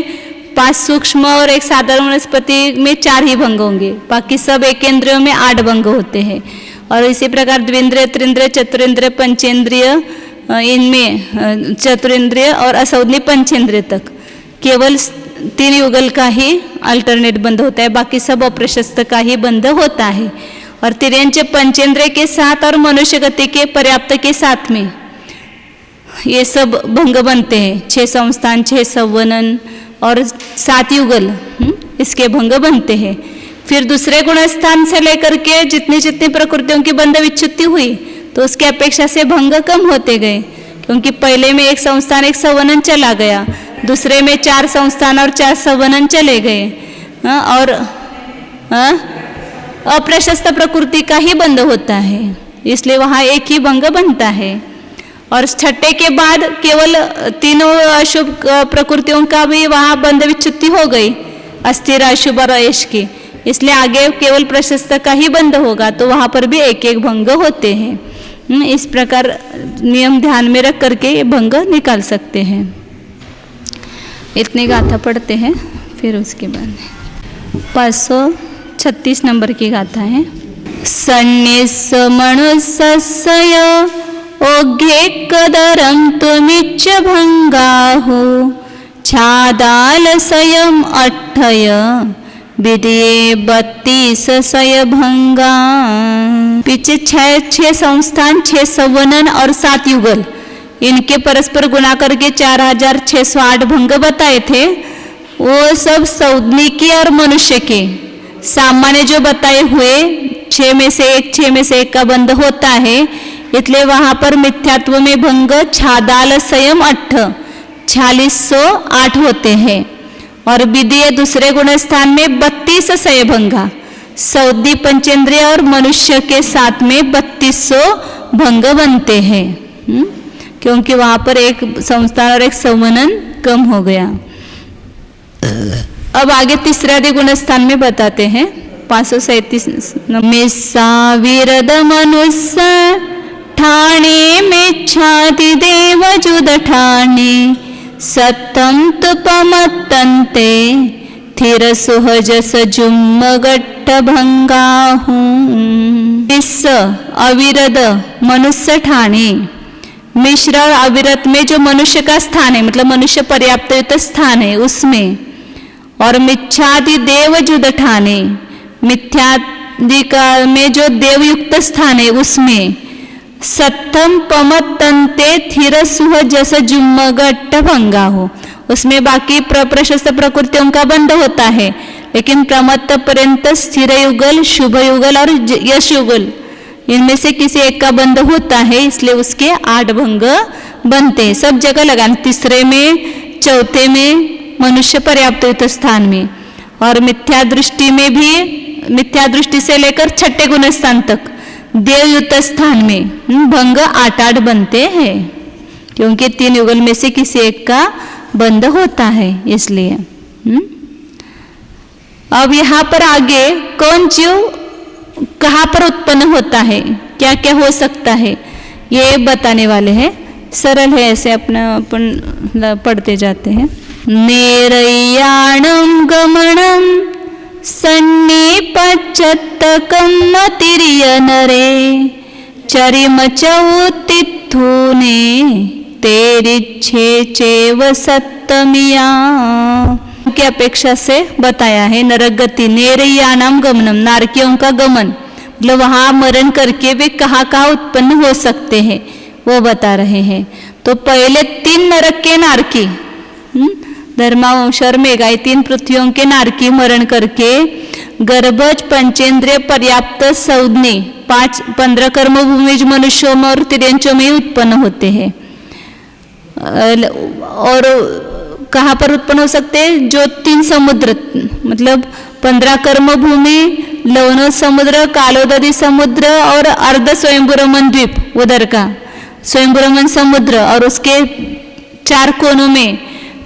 5 सूक्ष्म और एक साधारण वनस्पति में 4 ही भंग होंगे, बाकी सब एकेंद्रियों में 8 भंग होते हैं। और इसी प्रकार द्विंद्रिय, त्रिंद्रिय, चतुरिंद्रिय, पंचेंद्रिय, इनमें चतुरिंद्रिय और असौदनी पंचेंद्रिय तक केवल 3 युगल का ही अल्टरनेट बंध होता है, बाकी सब अप्रशस्त का ही बंध होता है। और तिर्यंच पंचेंद्रिय के साथ और मनुष्य गति के पर्याप्त के साथ में ये सब भंग बनते हैं। 6 संस्थान, 6 संवनन और 7 युगल इसके भंग बनते हैं। फिर दूसरे गुणस्थान से लेकर के जितनी जितनी प्रकृतियों की बंध विच्छुत्ति हुई तो उसके अपेक्षा से भंग कम होते गए, क्योंकि पहले में 1 संस्थान 1 संवनन चला गया, दूसरे में 4 संस्थान और 4 संवनन चले गए। और अप्रशस्त प्रकृति का ही बंध होता है, इसलिए वहाँ एक ही भंग बनता है। और छठे के बाद केवल 3 अशुभ प्रकृतियों का भी वहाँ बंध विच्छुत्ति हो गई, अस्थिर, अशुभ और अयश की, इसलिए आगे केवल प्रशस्त का ही बंध होगा, तो वहाँ पर भी एक एक भंग होते हैं। इस प्रकार नियम ध्यान में रख करके ये भंग निकाल सकते हैं। इतनी गाथा पढ़ते हैं, फिर उसके बाद 536 नंबर की गाथा है। सन्निस मनुष्य ओघे कदरम तुमिच्च भंगाहु छादाल सयम 8 विदये 32 सय भंगा। पीछे 6 संस्थान, 6 संवनन और 7 युगल, इनके परस्पर गुणा करके 4608 भंग बताए थे। वो सब सौदनिकी और मनुष्य के सामान्य जो बताए हुए 6 में से 1 का बंध होता है, इसलिए वहां पर मिथ्यात्व में भंग छादाल संयम 8 4608 होते हैं। और विधेय दूसरे गुणस्थान में 32 सय भंगा, सौदी पंचेंद्रिय और मनुष्य के साथ में 3200 भंग बनते हैं, क्योंकि वहां पर 1 संस्थान और 1 संवनन कम हो गया। अब आगे तीसरे गुणस्थान में बताते हैं 537 मिस्सा विरद मनुष्य ठाणे में छाति देव जुद ठाणे सत्तम तुपमत्तन्ते थिर सुहजस जुम्मगट्ट भंगाहू। इस अविरद मनुष्य ठाणे, मिश्र और अविरत में जो मनुष्य का स्थान है, मतलब मनुष्य पर्याप्त स्थान है उसमें, और मिथ्यादि देव जुद ठाणे, मिथ्यादि का में जो देवयुक्त स्थान है उसमें, सत्तम पमत्तन्ते थिर सुह जस जुम्मगट्ट भंगा हो, उसमें बाकी प्रशस्त प्रकृतियों का बंध होता है, लेकिन प्रमत्त पर्यंत स्थिर युगल, शुभ युगल और यश युगल, इनमें से किसी एक का बंध होता है, इसलिए उसके 8 भंग बनते हैं। सब जगह लगाना, तीसरे में, चौथे में, मनुष्य पर्याप्त स्थान में, और मिथ्या दृष्टि में भी, मिथ्या दृष्टि से लेकर 6ठे गुण स्थान तक देवयुक्त स्थान में भंग 8 बनते हैं, क्योंकि 3 युगल में से किसी एक का बंध होता है, इसलिए। अब यहाँ पर आगे कौन जीव कहाँ पर उत्पन्न होता है, क्या क्या हो सकता है, ये बताने वाले हैं। सरल है, ऐसे अपन पढ़ते जाते हैं। नेरयाणम गमनम सन्निपच्चत्तकं मतिर्य नरे चरिम चौतिथूने तेरिच्छे चेव सप्तमिया की अपेक्षा से बताया है। नरगति नेरयाणाम गमनम, नारकियों का गमन, मतलब वहाँ मरण करके वे कहाँ कहाँ उत्पन्न हो सकते हैं वो बता रहे हैं। तो पहले 3 नरक के नारकी, धर्मा, वंश और मेघा, 3 पृथ्वियों के नारकी मरण करके गर्भज, पंचेंद्रिय, पर्याप्त, सौदनी 15 कर्मभूमिज मनुष्यों में और तिर्यंचों में ही उत्पन्न होते हैं। और कहाँ पर उत्पन्न हो सकते हैं? जो 3 समुद्र, मतलब 15 कर्मभूमि, लवणोद समुद्र, कालोदरी समुद्र और अर्ध स्वयंभूरमन द्वीप उधर का स्वयंभूरमन समुद्र, और उसके 4 कोनों में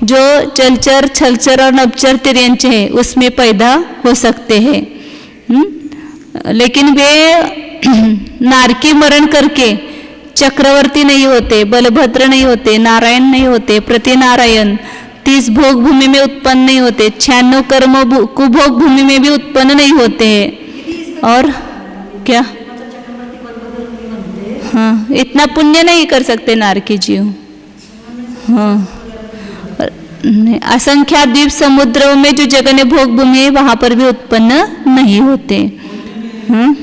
जो जलचर, छलचर और नभचर तिर्यंच है उसमें पैदा हो सकते हैं। लेकिन वे नारकी मरण करके चक्रवर्ती नहीं होते, बलभद्र नहीं होते, नारायण नहीं होते, प्रतिनारायण, 30 भोग भूमि में उत्पन्न नहीं होते, 96 कर्म कुभोग भूमि में भी उत्पन्न नहीं होते हैं। और क्या? हाँ, इतना पुण्य नहीं कर सकते नारकी जीव। हाँ, असंख्या द्वीप समुद्रों में जो जगन्य भोग भूमि है वहां पर भी उत्पन्न नहीं होते। हाँ,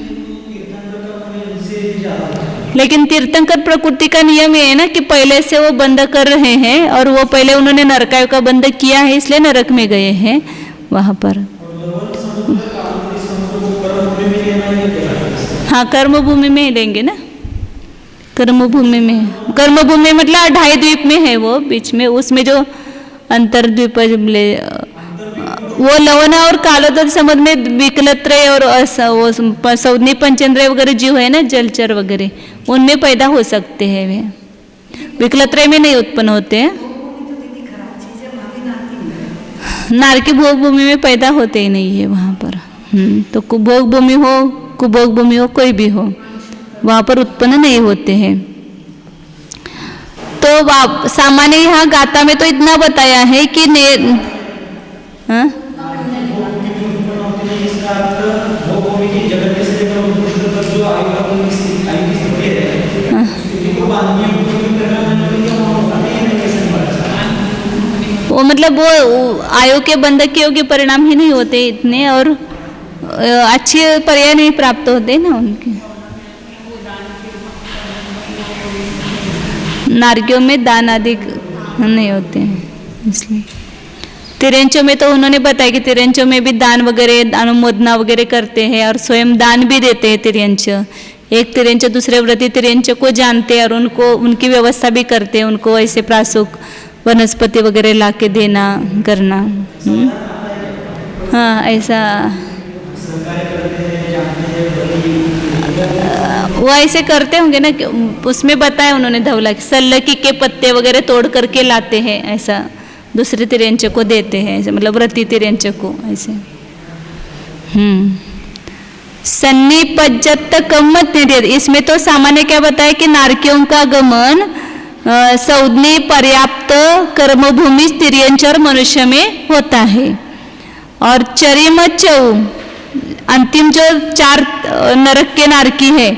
लेकिन तीर्थंकर प्रकृति का नियम ये है ना कि पहले से वो बंद कर रहे हैं, और वो पहले उन्होंने नरकाय का बंद किया है, इसलिए नरक में गए हैं वहां पर। हाँ, कर्म भूमि में लेंगे ना, कर्म भूमि में। कर्म भूमि मतलब 2.5 द्वीप में है वो, बीच में उसमें जो अंतर्द्वीप, वो लवना और कालोदर समुद्र में विकलत्रय और वो सौदनी, पंचेंद्रिय वगैरह जीव है ना, जलचर वगैरह, उनमें पैदा हो सकते हैं वे, विकलत्रय में नहीं उत्पन्न होते हैं। नारकी भोग भूमि में पैदा होते ही नहीं है वहाँ पर। तो कुभोग भूमि हो, कुभोग भूमि हो, कोई भी हो, वहाँ पर उत्पन्न नहीं होते हैं। तो सामान्य यहाँ गाथा में तो इतना बताया है कि हाँ? वो मतलब वो आयु के बंधक के योग्य परिणाम ही नहीं होते इतने, और अच्छे पर्याय नहीं प्राप्त होते ना उनके। नारकियों में दान आदि नहीं होते हैं, इसलिए। तिरंचों में तो उन्होंने बताया कि तिरंचों में भी दान वगैरह, अनुमोदना वगैरह करते हैं और स्वयं दान भी देते हैं तिरंच। एक तिरंच दूसरे व्रती तिरंच को जानते हैं और उनको उनकी व्यवस्था भी करते हैं, उनको ऐसे प्रासुक वनस्पति वगैरह ला के देना करना। हाँ, ऐसा वो ऐसे करते होंगे ना, उसमें बताया उन्होंने धवला कि सल्लकी के पत्ते वगैरह तोड़ करके लाते हैं, ऐसा दूसरे तिरंच को देते हैं, ऐसे मतलब व्रती तिरंच को ऐसे। सन्निपज्जत कम्मत निर्यत, इसमें तो सामान्य क्या बताया कि नारकियों का गमन सौदनी, पर्याप्त, कर्मभूमि, तिर्यंच और मनुष्य में होता है। और चरिम चौ, अंतिम जो 4 नरक के नारकी है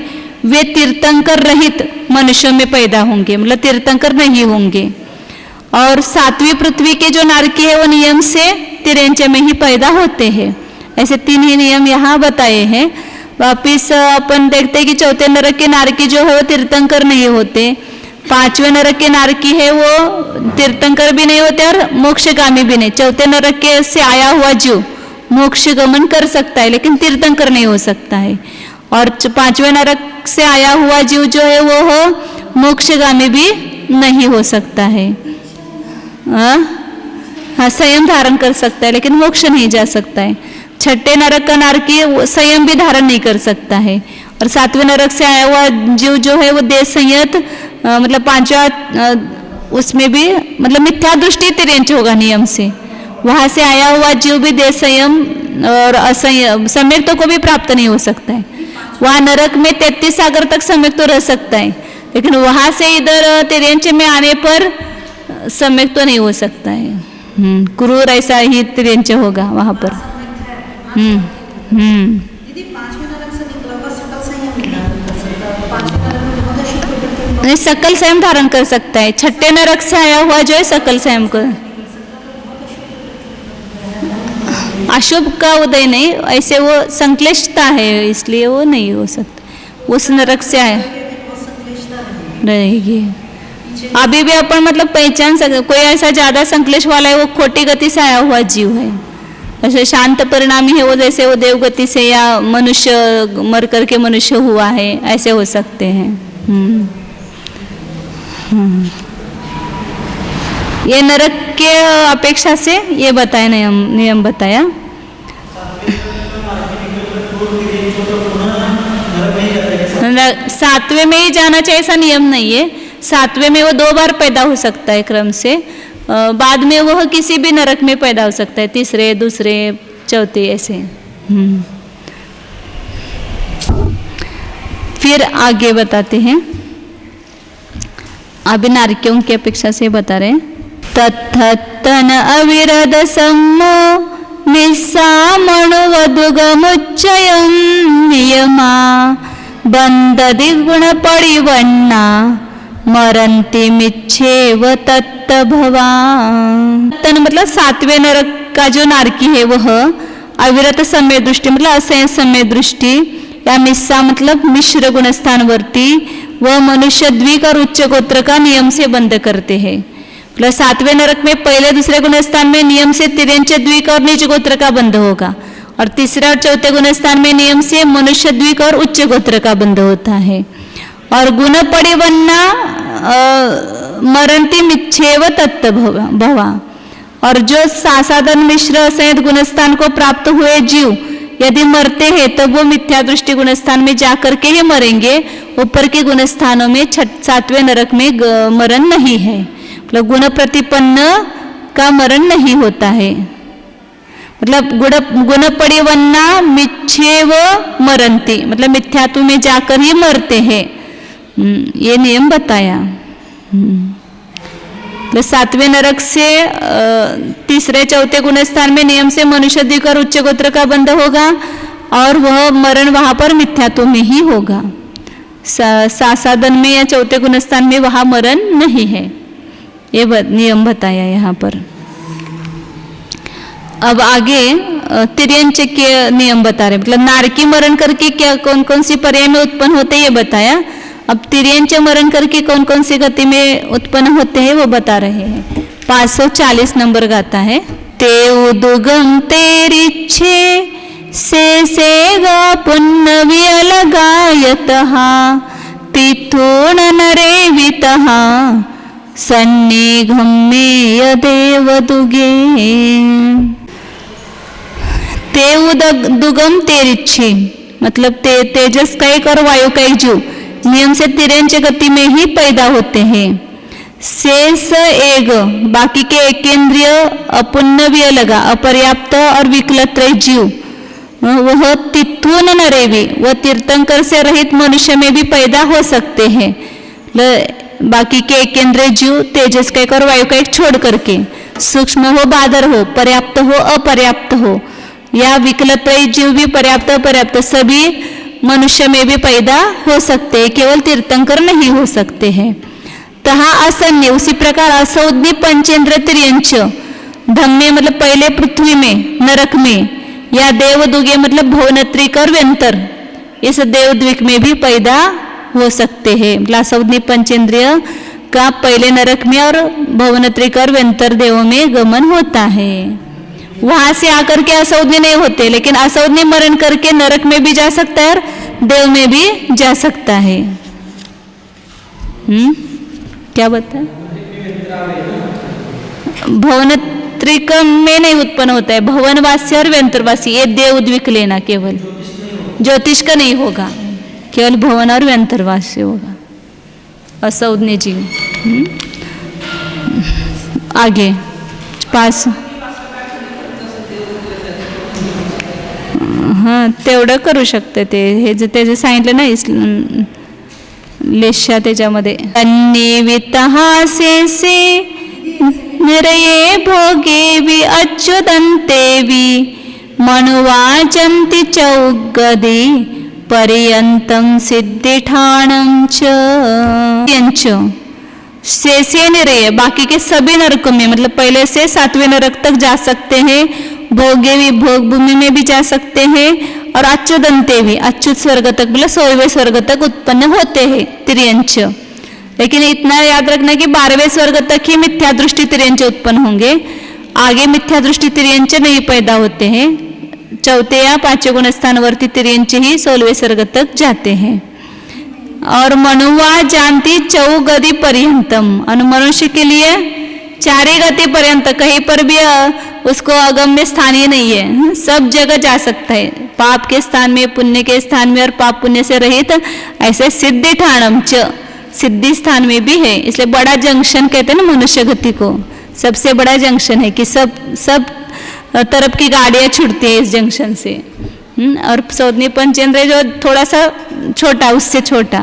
वे तीर्थंकर रहित मनुष्यों में पैदा होंगे, मतलब तीर्थंकर नहीं होंगे। और 7वीं पृथ्वी के जो नारकी है वो नियम से तिरंच में ही पैदा होते हैं। ऐसे 3 ही नियम यहाँ बताए हैं। वापिस अपन देखते हैं कि 4थे नरक के नारकी जो है वो तीर्थंकर नहीं होते, 5वें नरक के नारकी है वो तीर्थंकर भी नहीं होते और मोक्षगामी भी नहीं। 4थे नरक के से आया हुआ जीव मोक्ष गमन कर सकता है लेकिन तीर्थंकर नहीं हो सकता है। और 5वें नरक से आया हुआ जीव जो है वो हो मोक्षगामी भी नहीं हो सकता है। हाँ, संयम धारण कर सकता है लेकिन मोक्ष नहीं जा सकता है। 6ठे नरक का नारकी संयम भी धारण नहीं कर सकता है। और 7वें नरक से आया हुआ जीव जो है वो देश संयत, मतलब 5वां उसमें भी मतलब मिथ्या दृष्टि तिरंच होगा नियम से। वहां से आया हुआ जीव भी देश संयम और असंयम सम्यक तो को भी प्राप्त नहीं हो सकता है। वहां नरक में 33 सागर तक सम्यक तो रह सकता है लेकिन वहां से इधर तिरंच में आने पर सम्यक तो नहीं हो सकता है। क्रूर ऐसा ही तिरंच होगा वहां पर। नहीं, सकल संयम धारण कर सकता है। 6ठे नरक से आया हुआ जो है सकल संयम को, अशुभ का उदय नहीं, ऐसे वो संक्लिष्टता है इसलिए वो नहीं हो सकता, उस नरक से आया रहेगी। अभी भी अपन मतलब पहचान सकते, कोई ऐसा ज्यादा संक्लेश वाला है वो खोटी गति से आया हुआ जीव है, ऐसे शांत परिणामी है वो, जैसे वो देवगति से या मनुष्य मर करके मनुष्य हुआ है, ऐसे हो सकते हैं। ये नरक के अपेक्षा से ये बताया नियम बताया। सातवें में ही जाना चाहिए ऐसा नियम नहीं है, सातवें में वो 2 बार पैदा हो सकता है क्रम से, बाद में वह किसी भी नरक में पैदा हो सकता है, तीसरे, दूसरे, चौथे ऐसे। फिर आगे बताते हैं, अभी नारकियों की अपेक्षा से बता रहे हैं। तत्तन अविरद सम्मो निस्सामणुवधुगमुच्चयं नियमा बंददिगुण परिवन्ना मरंती मिच्छेव तत्तभवा। तन मतलब 7वें नरक का जो नारकी है वह अविरत समय दृष्टि मतलब असंय समय दृष्टि, या मिस्सा मतलब मिश्र गुणस्थानवर्ती व मनुष्य द्विक और उच्च गोत्र का नियम से बंद करते हैं। मतलब 7वें नरक में पहले दूसरे गुणस्थान में नियम से तिर्यंच द्विक और नीच गोत्र का बंध होगा, और तीसरे और चौथे गुणस्थान में नियम से मनुष्य द्विक और उच्च गोत्र का बंध होता है। और गुण परिवन्ना मरंती मिच्छेव तत्तभवा, और जो सासादन मिश्र असंयत गुणस्थान को प्राप्त हुए जीव यदि मरते हैं तो वो मिथ्या दृष्टि गुणस्थान में जाकर के ही मरेंगे, ऊपर के गुणस्थानों में 7वें नरक में मरण नहीं है, मतलब गुण प्रतिपन्न का मरण नहीं होता है। मतलब गुण परिवन्ना मिच्छेव मरंती मतलब मिथ्यात्व में जाकर ही मरते हैं, ये नियम बताया। तो 7वें नरक से तीसरे चौथे गुणस्थान में नियम से मनुष्य द्विक और उच्च गोत्र का बंध होगा, और वह मरण वहां पर मिथ्यात्व में ही होगा। सासादन में या चौथे गुणस्थान में वहां मरण नहीं है, ये नियम बताया यहाँ पर। अब आगे तिर्यंच के नियम बता रहे, मतलब नारकी मरण करके क्या कौन कौन सी पर्याय में उत्पन्न होते हैं ये बताया। अब तिर्यंच मरण करके कौन कौन सी गति में उत्पन्न होते हैं वो बता रहे हैं। 540 नंबर गाता है। ते उदुगम तेरिच्छे से गा पुण्यवि अलगायतः तिथून नरेवितः सन्निघम्मेय देवदुगे। ते दुगम तेरिच्छे मतलब तेजस का एक और वायु का एक जीव नियम से तिर्यंच गति में ही पैदा होते हैं। शेष एग बाकी के एकेंद्रिय अपुण्यव्य लगा अपर्याप्त और विकलत्रय जीव वह तिथून नरेवी वह तीर्थंकर से रहित मनुष्य में भी पैदा हो सकते हैं। बाकी के एकेंद्रिय जीव तेजस का एक और वायु का एक छोड़ करके सूक्ष्म हो बादर हो पर्याप्त हो अपर्याप्त हो या विकलत्रय जीव भी पर्याप्त अपर्याप्त सभी मनुष्य में भी पैदा हो सकते हैं, केवल तीर्थंकर नहीं हो सकते हैं। तहा असन्य उसी प्रकार असौज्ञ पंचेंद्र तिर्यंच धम्य मतलब पहले पृथ्वी में नरक में या देवदुगे मतलब भुवनत्रिक और व्यंतर इस देवद्वीप में भी पैदा हो सकते हैं। मतलब असौज्ञ पंचेंद्रिय का पहले नरक में और भुवनत्रिक और व्यंतर देवों में गमन होता है। वहां से आकर के असौज्ञ नहीं होते, लेकिन असौज्ञ मरण करके नरक में भी जा सकता है और देव में भी जा सकता है। क्या बताए? भुवनत्रिक में नहीं उत्पन्न होता है, भवनवासी और व्यंतरवासी ये देवद्वीप लेना, केवल ज्योतिष का नहीं होगा, केवल भवन और व्यंतरवासी होगा असौज्ञ जीव। आगे 5 हां तेवढं करू शकते ते हे जे त्याचे सांगितलं ना लेशा त्याच्यामध्ये अन्निवितहासेसे निरये भोगेवि अच्युतन्तेवि मनुवाचन्ति चौगदे पर्यन्तं सिद्धिठाणं च शेषे निरय बाकी के सभी नरकों में मतलब पहले से 7वें नरक तक जा सकते हैं भोगे भी भोग भूमि में भी जा सकते हैं और अच्युतंते भी, अच्युत स्वर्ग तक मतलब 100वें स्वर्ग तक उत्पन्न होते हैं तिर्यंच। लेकिन इतना याद रखना कि 12वें स्वर्ग तक ही मिथ्या दृष्टि तिर्यंच उत्पन्न होंगे, आगे मिथ्या दृष्टि तिर्यंच नहीं पैदा होते हैं। 4 या 5 गुण स्थानवर्ती तिर्यंच ही 16वें स्वर्ग तक जाते हैं। और मनुवा जानती 4 गति पर्यंतम, मनुष्य के लिए 4 गति पर्यंत कहीं पर भी उसको अगम्य स्थानीय नहीं है, सब जगह जा सकता है, पाप के स्थान में, पुण्य के स्थान में और पाप पुण्य से रहित ऐसे सिद्धि ठाणम च, सिद्धि स्थान में भी है। इसलिए बड़ा जंक्शन कहते हैं ना मनुष्य गति को, सबसे बड़ा जंक्शन है कि सब तरफ की गाड़ियां छूटती है इस जंक्शन से। और सौदनी पंचेंद्र जो थोड़ा सा छोटा, उससे छोटा,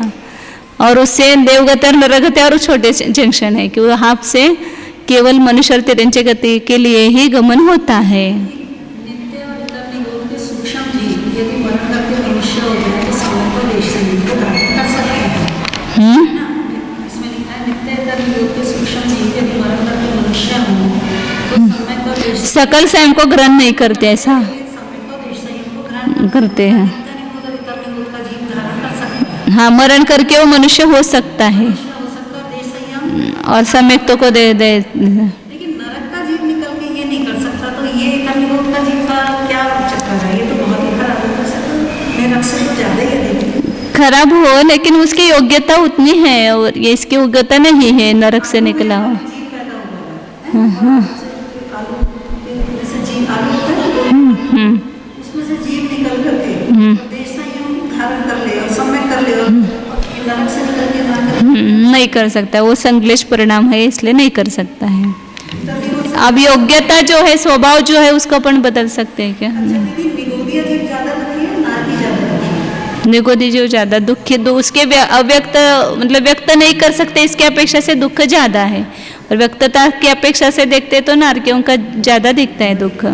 और उससे देवगति और नरगति और छोटे जंक्शन है कि वहाँ से केवल मनुष्य और तिर्यंच गति के लिए ही गमन होता है। नित्य और इतरनी गोल के सूक्ष्म जीव यदि मरण करके मनुष्य हो जाए तो समय को देश से को धारण कर सकते हैं। इसमें लिखा है नित्य इतरनी गोल के सूक्ष्म जीव यदि मरण करके मनुष्य हो तो समय को देश सकल स्वयं को ग्रहण नहीं करते, ऐसा समय को देश से को ग्रहण करते हैं। इतरनी गोल का जीव धारण कर सकता है, हाँ, मरण करके वो मनुष्य हो सकता है हो सकता है देश संयम। और सम्यक्तों को दे लेकिन नरक का जीव निकल के ये नहीं कर सकता, तो ये इतरनी का जीव का क्या चक्कर है? ये तो बहुत ही खराब है, नरक से तो ज्यादा ही है। खराब हो, लेकिन उसकी योग्यता उतनी है और ये इसकी योग्यता नहीं है नरक से निकला हो। जीव पैदा हुआ है। हाँ, आलू जैसे जीव आलू होता है ना, उसमें से जीव निकल करके देश संयम धारण कर ले और समय कर ले और नरक से निकल के नहीं कर सकता, वो संश्लेष परिणाम है इसलिए नहीं कर सकता है। अब योग्यता जो है, स्वभाव जो है, उसको अपन बदल सकते हैं क्या? निगोदी जो ज्यादा दुखी, उसके अव्यक्त मतलब व्यक्त नहीं कर सकते, इसके अपेक्षा से दुख ज्यादा है, और व्यक्तता की अपेक्षा से देखते तो नारकियों का ज्यादा दिखता है दुख।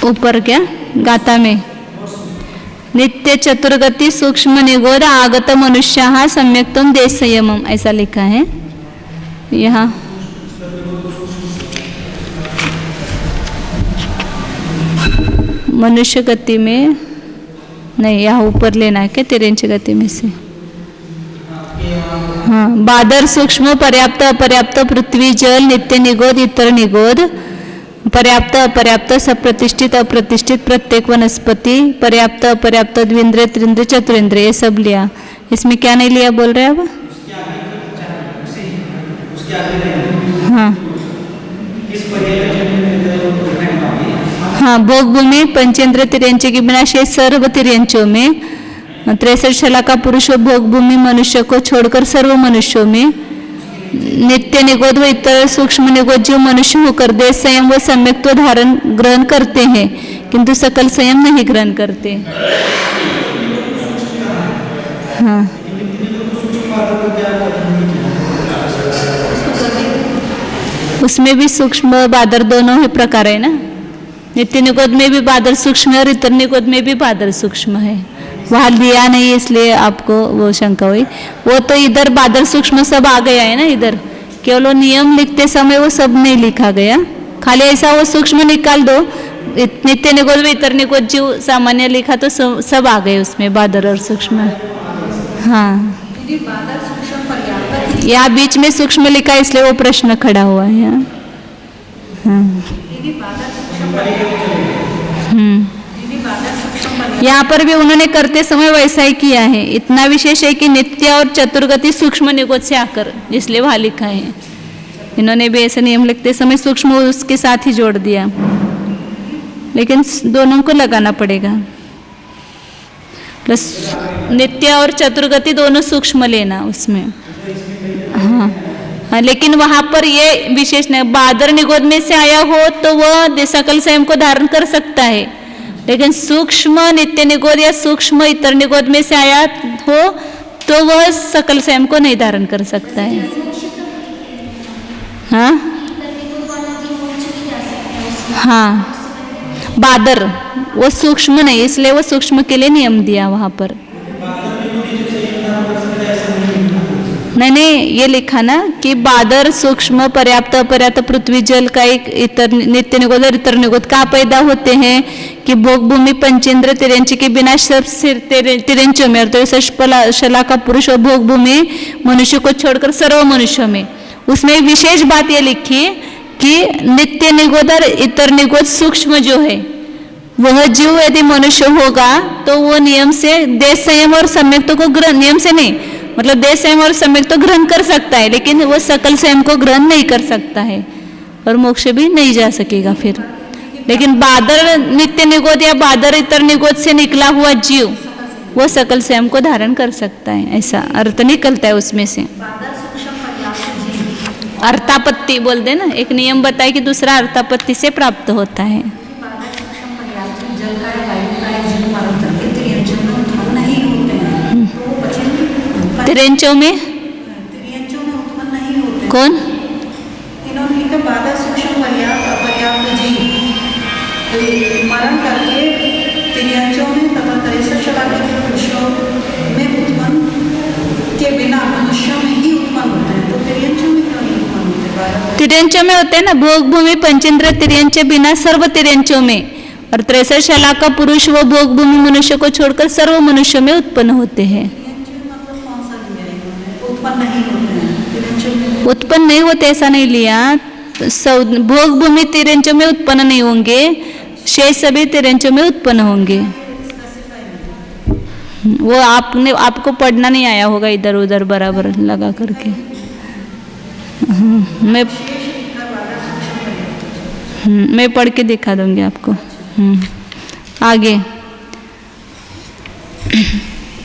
ऊपर क्या गाथा में नित्य चतुर्गति सूक्ष्म निगोद आगत मनुष्य सम्यक्तम देश संयमम ऐसा लिखा है यहाँ। मनुष्य गति में नहीं, यहाँ ऊपर लेना है क्या? तिर्यंच गति में से हाँ, बादर सूक्ष्म पर्याप्त अपर्याप्त पृथ्वी जल नित्य निगोद इतर निगोद पर्याप्त अपर्याप्त सप्रतिष्ठित अप्रतिष्ठित प्रत्येक वनस्पति पर्याप्त अपर्याप्त द्विंद्रिय त्रिंद्रिय चतुरिंद्रिय ये सब लिया। इसमें क्या नहीं लिया बोल रहे अब? हाँ हाँ, भोग भूमि पंचेंद्र तिर्यंच के बिना शेष सर्व तिर्यंचों में 63 शला का पुरुष भोग भूमि मनुष्य को छोड़कर सर्व मनुष्यों में नित्य निगोद व इतर सूक्ष्म निगोद जो मनुष्य होकर देश संयम व सम्यक्त्व धारण ग्रहण करते हैं किंतु सकल संयम नहीं ग्रहण करते। हाँ, उसमें भी सूक्ष्म बादर दोनों ही प्रकार है ना। नित्य निगोद में भी बादर सूक्ष्म है और इतर निगोद में भी बादर सूक्ष्म है। वहाँ लिया नहीं इसलिए आपको वो शंका हुई। वो तो इधर बादल सूक्ष्म सब आ गया है ना, इधर केवल वो नियम लिखते समय वो सब नहीं लिखा गया, खाली ऐसा वो सूक्ष्म निकाल दो। नित्य निगोद में इतर निगोद जो सामान्य लिखा तो सब आ गए उसमें बादल और सूक्ष्म। हाँ, यहाँ बीच में सूक्ष्म लिखा इसलिए वो प्रश्न खड़ा हुआ है। हाँ, यहाँ पर भी उन्होंने करते समय वैसा ही किया है। इतना विशेष है कि नित्य और चतुर्गति सूक्ष्म निगोद से आकर, इसलिए वहाँ लिखा है। इन्होंने भी ऐसे नियम लिखते समय सूक्ष्म उसके साथ ही जोड़ दिया, लेकिन दोनों को लगाना पड़ेगा। प्लस नित्य और चतुर्गति दोनों सूक्ष्म लेना उसमें। हाँ हाँ, लेकिन वहाँ पर ये विशेष नहीं, बादर निगोद में से आया हो तो वह सकल संयम को धारण कर सकता है, लेकिन सूक्ष्म नित्य निगोद या सूक्ष्म इतर निगोद में से आया हो तो वह सकल संयम को नहीं धारण कर सकता है। हाँ हाँ, बादर वो सूक्ष्म नहीं, इसलिए वो सूक्ष्म के लिए नियम दिया वहाँ पर। नहीं ये लिखा ना कि बादर सूक्ष्म पर्याप्त अपर्याप्त पृथ्वी जल का एक इतर नित्य निगोद और इतर निगोद कहाँ पैदा होते हैं कि भोग भूमि पंचेंद्र तिरंची के बिना सब तिरंचों में, और शला का पुरुष और भोग भूमि मनुष्य को छोड़कर सर्व मनुष्यों में। उसमें विशेष बात ये लिखी कि नित्य निगोद और इतर निगोद सूक्ष्म जो है वह जीव यदि मनुष्य होगा तो वो नियम से देश संयम और सम्यक को ग्रहण, नियम से नहीं मतलब देश संयम और सम्यक तो ग्रहण कर सकता है, लेकिन वो सकल संयम को ग्रहण नहीं कर सकता है और मोक्ष भी नहीं जा सकेगा फिर। लेकिन बादर नित्य निगोद या बादर इतर निगोद से निकला हुआ जीव वो सकल संयम को धारण कर सकता है, ऐसा अर्थ निकलता है उसमें से। अर्थापत्ति बोल दे ना, एक नियम बताए कि दूसरा अर्थापत्ति से प्राप्त होता है। तिरंचों में उत्पन्न नहीं होते। कौन? इन्होंने लिखा बाधा सूक्ष्म पर्याप्त अपर्याप्त जीव मरण करके तिरंचों में तथा 63 शला के पुरुषों में उत्पन्न के बिना मनुष्यों में ही उत्पन्न होते हैं। तो तिरंचों में क्यों नहीं उत्पन्न होते? तिरंचों में होते हैं ना, भोग भूमि पंचेंद्र तिरंचे बिना सर्व तिरंचों में, और 63 शला का पुरुष वो भोग भूमि मनुष्य को छोड़कर सर्व मनुष्यों में उत्पन्न होते हैं। उत्पन्न नहीं होते ऐसा नहीं लिया, भोग भूमि तिरंचों में उत्पन्न नहीं होंगे, शेष सभी तिरंचों में उत्पन्न होंगे। वो आपको पढ़ना नहीं आया होगा इधर उधर बराबर लगा करके। मैं पढ़ के दिखा दूंगी आपको। आगे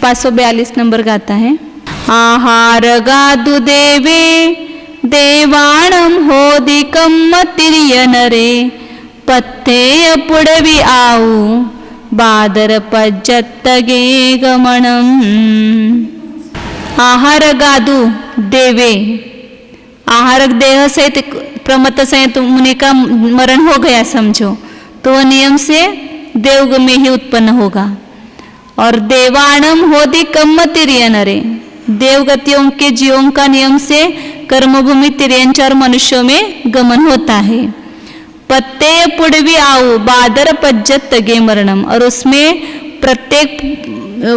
542 नंबर का आता है। आहार गादु देवे देवाणम होदिकम तिर्यनरे पत्तेय पुडवी आऊ बादर पज्जत्तगे गमनम। आहार गादु देवे, आहारक देह सहित प्रमत्त सहित मुनि का मरण हो गया समझो, तो वह नियम से देवग में ही उत्पन्न होगा। और देवाणम होदिकम तिर्यनरे, देवगतियों के जीवों का नियम से कर्मभूमि तिर्यंच और मनुष्यों में गमन होता है। पत्ते पुडवी आऊ बादर पज्जत तगे मरणम, और उसमें प्रत्येक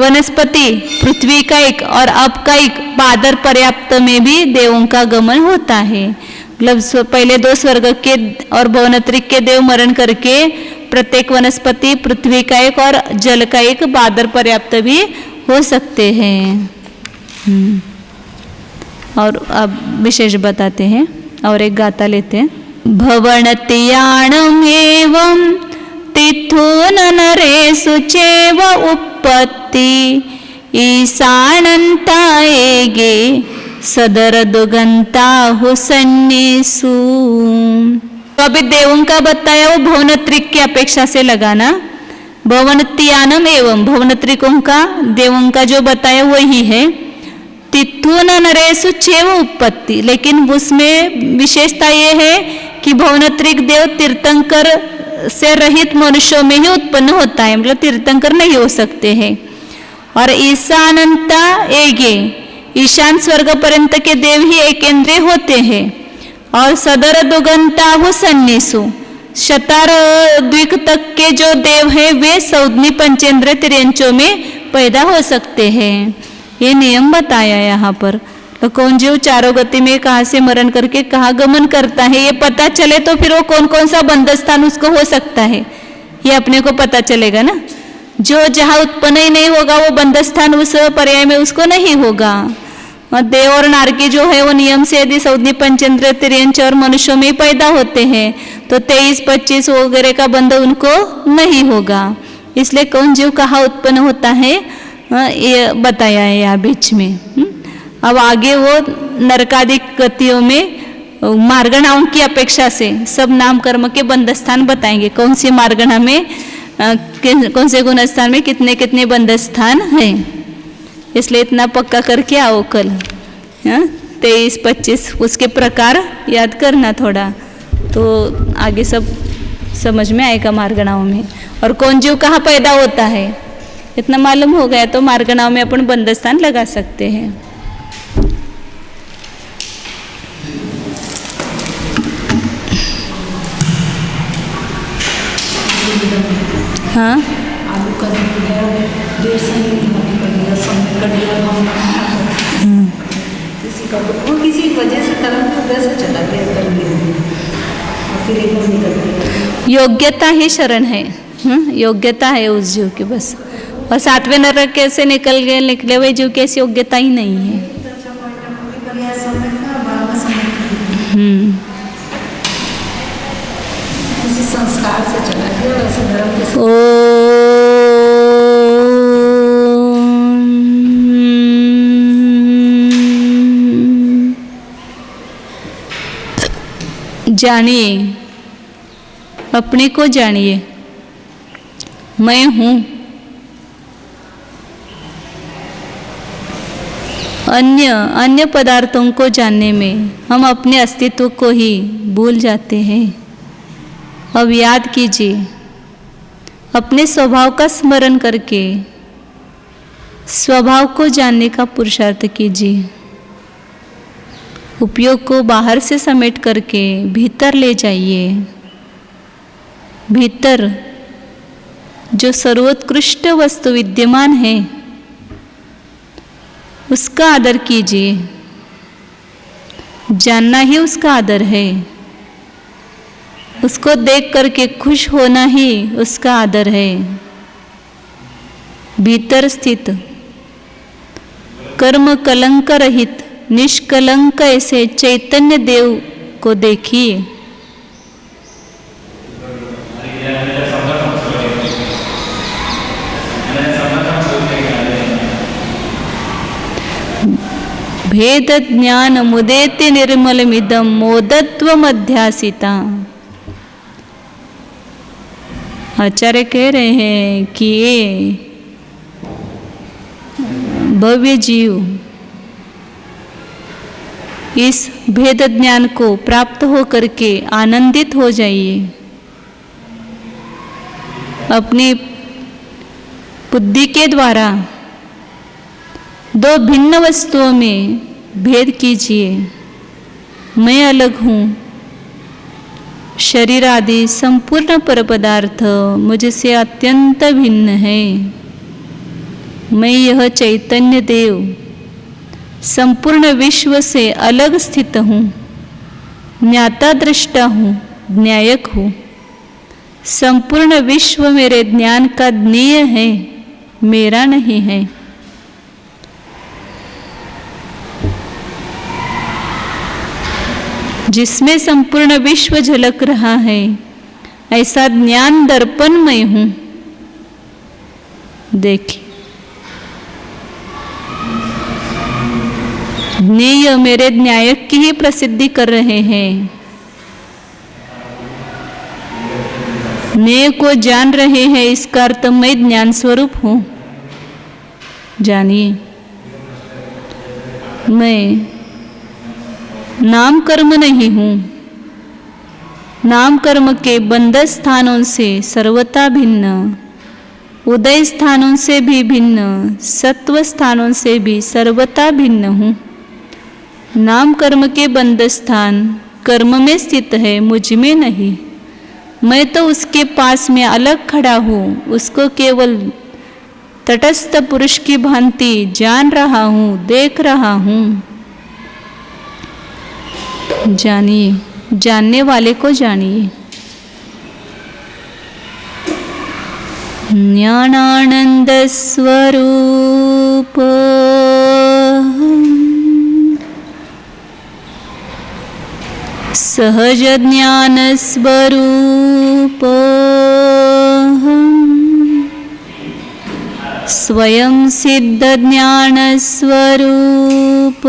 वनस्पति पृथ्वी का एक और अब का एक बादर पर्याप्त में भी देवों का गमन होता है। मतलब पहले 2 स्वर्ग के और भुवनत्रिक के देव मरण करके प्रत्येक वनस्पति पृथ्वी का एक और जल का एक बादर पर्याप्त भी हो सकते हैं। और अब विशेष बताते हैं और एक गाथा लेते हैं। भवनतियाणम एवं तिथुन नरेषु चैव उत्पत्ति ईशानन्ताएगे सदर दुगंता हुसन्नेसु। तो अभी देवों का बताया वो भुवनत्रिक की अपेक्षा से लगाना। भवनतियानम एवं भुवनत्रिकों का देवों का जो बताया वही है। तिथुन नरेषु चैव उत्पत्ति, लेकिन उसमें विशेषता ये है कि भुवनत्रिक देव तीर्थंकर से रहित मनुष्यों में ही उत्पन्न होता है, मतलब तीर्थंकर नहीं हो सकते हैं। और ईशानंता एगे, ईशान स्वर्ग पर्यंत के देव ही एकेंद्रीय होते हैं। और सदर दुगंता हो सन्नीसु, शतार द्वीक तक के जो देव है वे सौदनी पंचेंद्र तिरंचों में पैदा हो सकते हैं। ये नियम बताया यहाँ पर। तो कौन जीव चारों गति में कहाँ से मरण करके कहाँ गमन करता है ये पता चले तो फिर वो कौन कौन सा बंध स्थान उसको हो सकता है ये अपने को पता चलेगा ना। जो जहाँ उत्पन्न ही नहीं होगा वो बंध स्थान उस पर्याय में उसको नहीं होगा। और देव और नारकी जो है वो नियम से यदि सौदनी पंचेंद्र तिरंच और मनुष्यों में पैदा होते हैं तो 23-25 वगैरह का बंध उनको नहीं होगा। इसलिए कौन जीव कहाँ उत्पन्न होता है ये बताया है यहाँ बीच में। अब आगे वो नरकादिक गतियों में मार्गणाओं की अपेक्षा से सब नाम कर्म के बंध स्थान बताएंगे। कौन सी मार्गणा में कौन से गुण स्थान में कितने कितने बंध स्थान हैं। इसलिए इतना पक्का करके आओ कल 23-25 उसके प्रकार याद करना थोड़ा, तो आगे सब समझ में आएगा मार्गणाओं में। और कौन जीव कहाँ पैदा होता है इतना मालूम हो गया तो मार्गणाओं में अपन बंध स्थान लगा सकते हैं। हाँ आलू का दूध गया 150 पड़ गया, समय कट गया किसी का वो किसी वजह से कर्म को वैसे चला गया कर लिया और फिर एकदम निकल गया। योग्यता ही शरण है। योग्यता है उस जीव की बस। और 7वें नरक कैसे निकले हुए जीव की ऐसी योग्यता ही नहीं है। अच्छा पॉइंट भी बढ़िया समय का 12वां समय उसी संस्कार से चला गया और ऐसे धर्म के जानिए, अपने को जानिए। मैं हूँ। अन्य पदार्थों को जानने में हम अपने अस्तित्व को ही भूल जाते हैं। अब याद कीजिए, अपने स्वभाव का स्मरण करके स्वभाव को जानने का पुरुषार्थ कीजिए। उपयोग को बाहर से समेट करके भीतर ले जाइए। भीतर जो सर्वोत्कृष्ट वस्तु विद्यमान है उसका आदर कीजिए। जानना ही उसका आदर है। उसको देख करके खुश होना ही उसका आदर है। भीतर स्थित कर्म कलंक रहित निष्कलंक ऐसे चैतन्य देव को देखिए। भेद ज्ञान मुदेति निर्मलमिदं मोदत्वमध्यासिता। आचार्य कह रहे हैं कि ये भव्य जीव इस भेद ज्ञान को प्राप्त हो करके आनंदित हो जाइए। अपनी बुद्धि के द्वारा दो भिन्न वस्तुओं में भेद कीजिए। मैं अलग हूँ। शरीर आदि संपूर्ण परपदार्थ मुझसे अत्यंत भिन्न है। मैं यह चैतन्य देव संपूर्ण विश्व से अलग स्थित हूँ। ज्ञाता दृष्टा हूँ, न्यायक हूँ। संपूर्ण विश्व मेरे ज्ञान का ज्ञेय है, मेरा नहीं है। जिसमें संपूर्ण विश्व झलक रहा है ऐसा ज्ञान दर्पण मैं हूँ। देखिए, ज्ञेय मेरे न्यायक की ही प्रसिद्धि कर रहे हैं। ज्ञेय को जान रहे हैं, इसका अर्थ मैं ज्ञान स्वरूप हूँ। जानिए, मैं नाम कर्म नहीं हूँ। नाम कर्म के बंध स्थानों से सर्वथा भिन्न, उदय स्थानों से भी भिन्न, सत्व स्थानों से भी सर्वथा भिन्न हूँ। नाम कर्म के बंध स्थान कर्म में स्थित है, मुझ में नहीं। मैं तो उसके पास में अलग खड़ा हूँ। उसको केवल तटस्थ पुरुष की भांति जान रहा हूँ, देख रहा हूँ। जानिए, जानने वाले को जानिए। ज्ञानानंद स्वरूप सहज ज्ञान स्वरूप स्वयं सिद्ध ज्ञान स्वरूप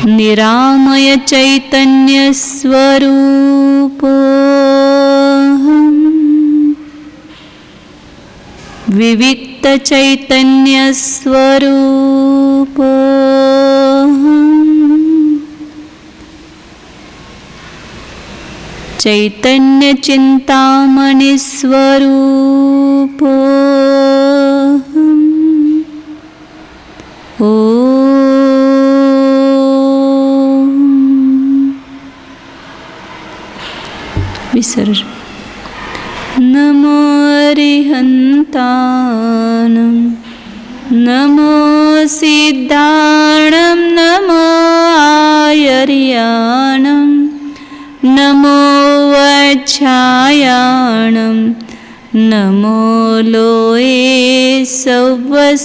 निरामय चैतन्य स्वरूप विविक्त चैतन्य स्वरूप चैतन्य चिंतामणि स्वरूप विसर्ज। नमो अरिहन्तानं नमो सिद्धाणं नमो आयर्याणं नमो वच्छायाणं नमो लोये सव्वसाहूणम्।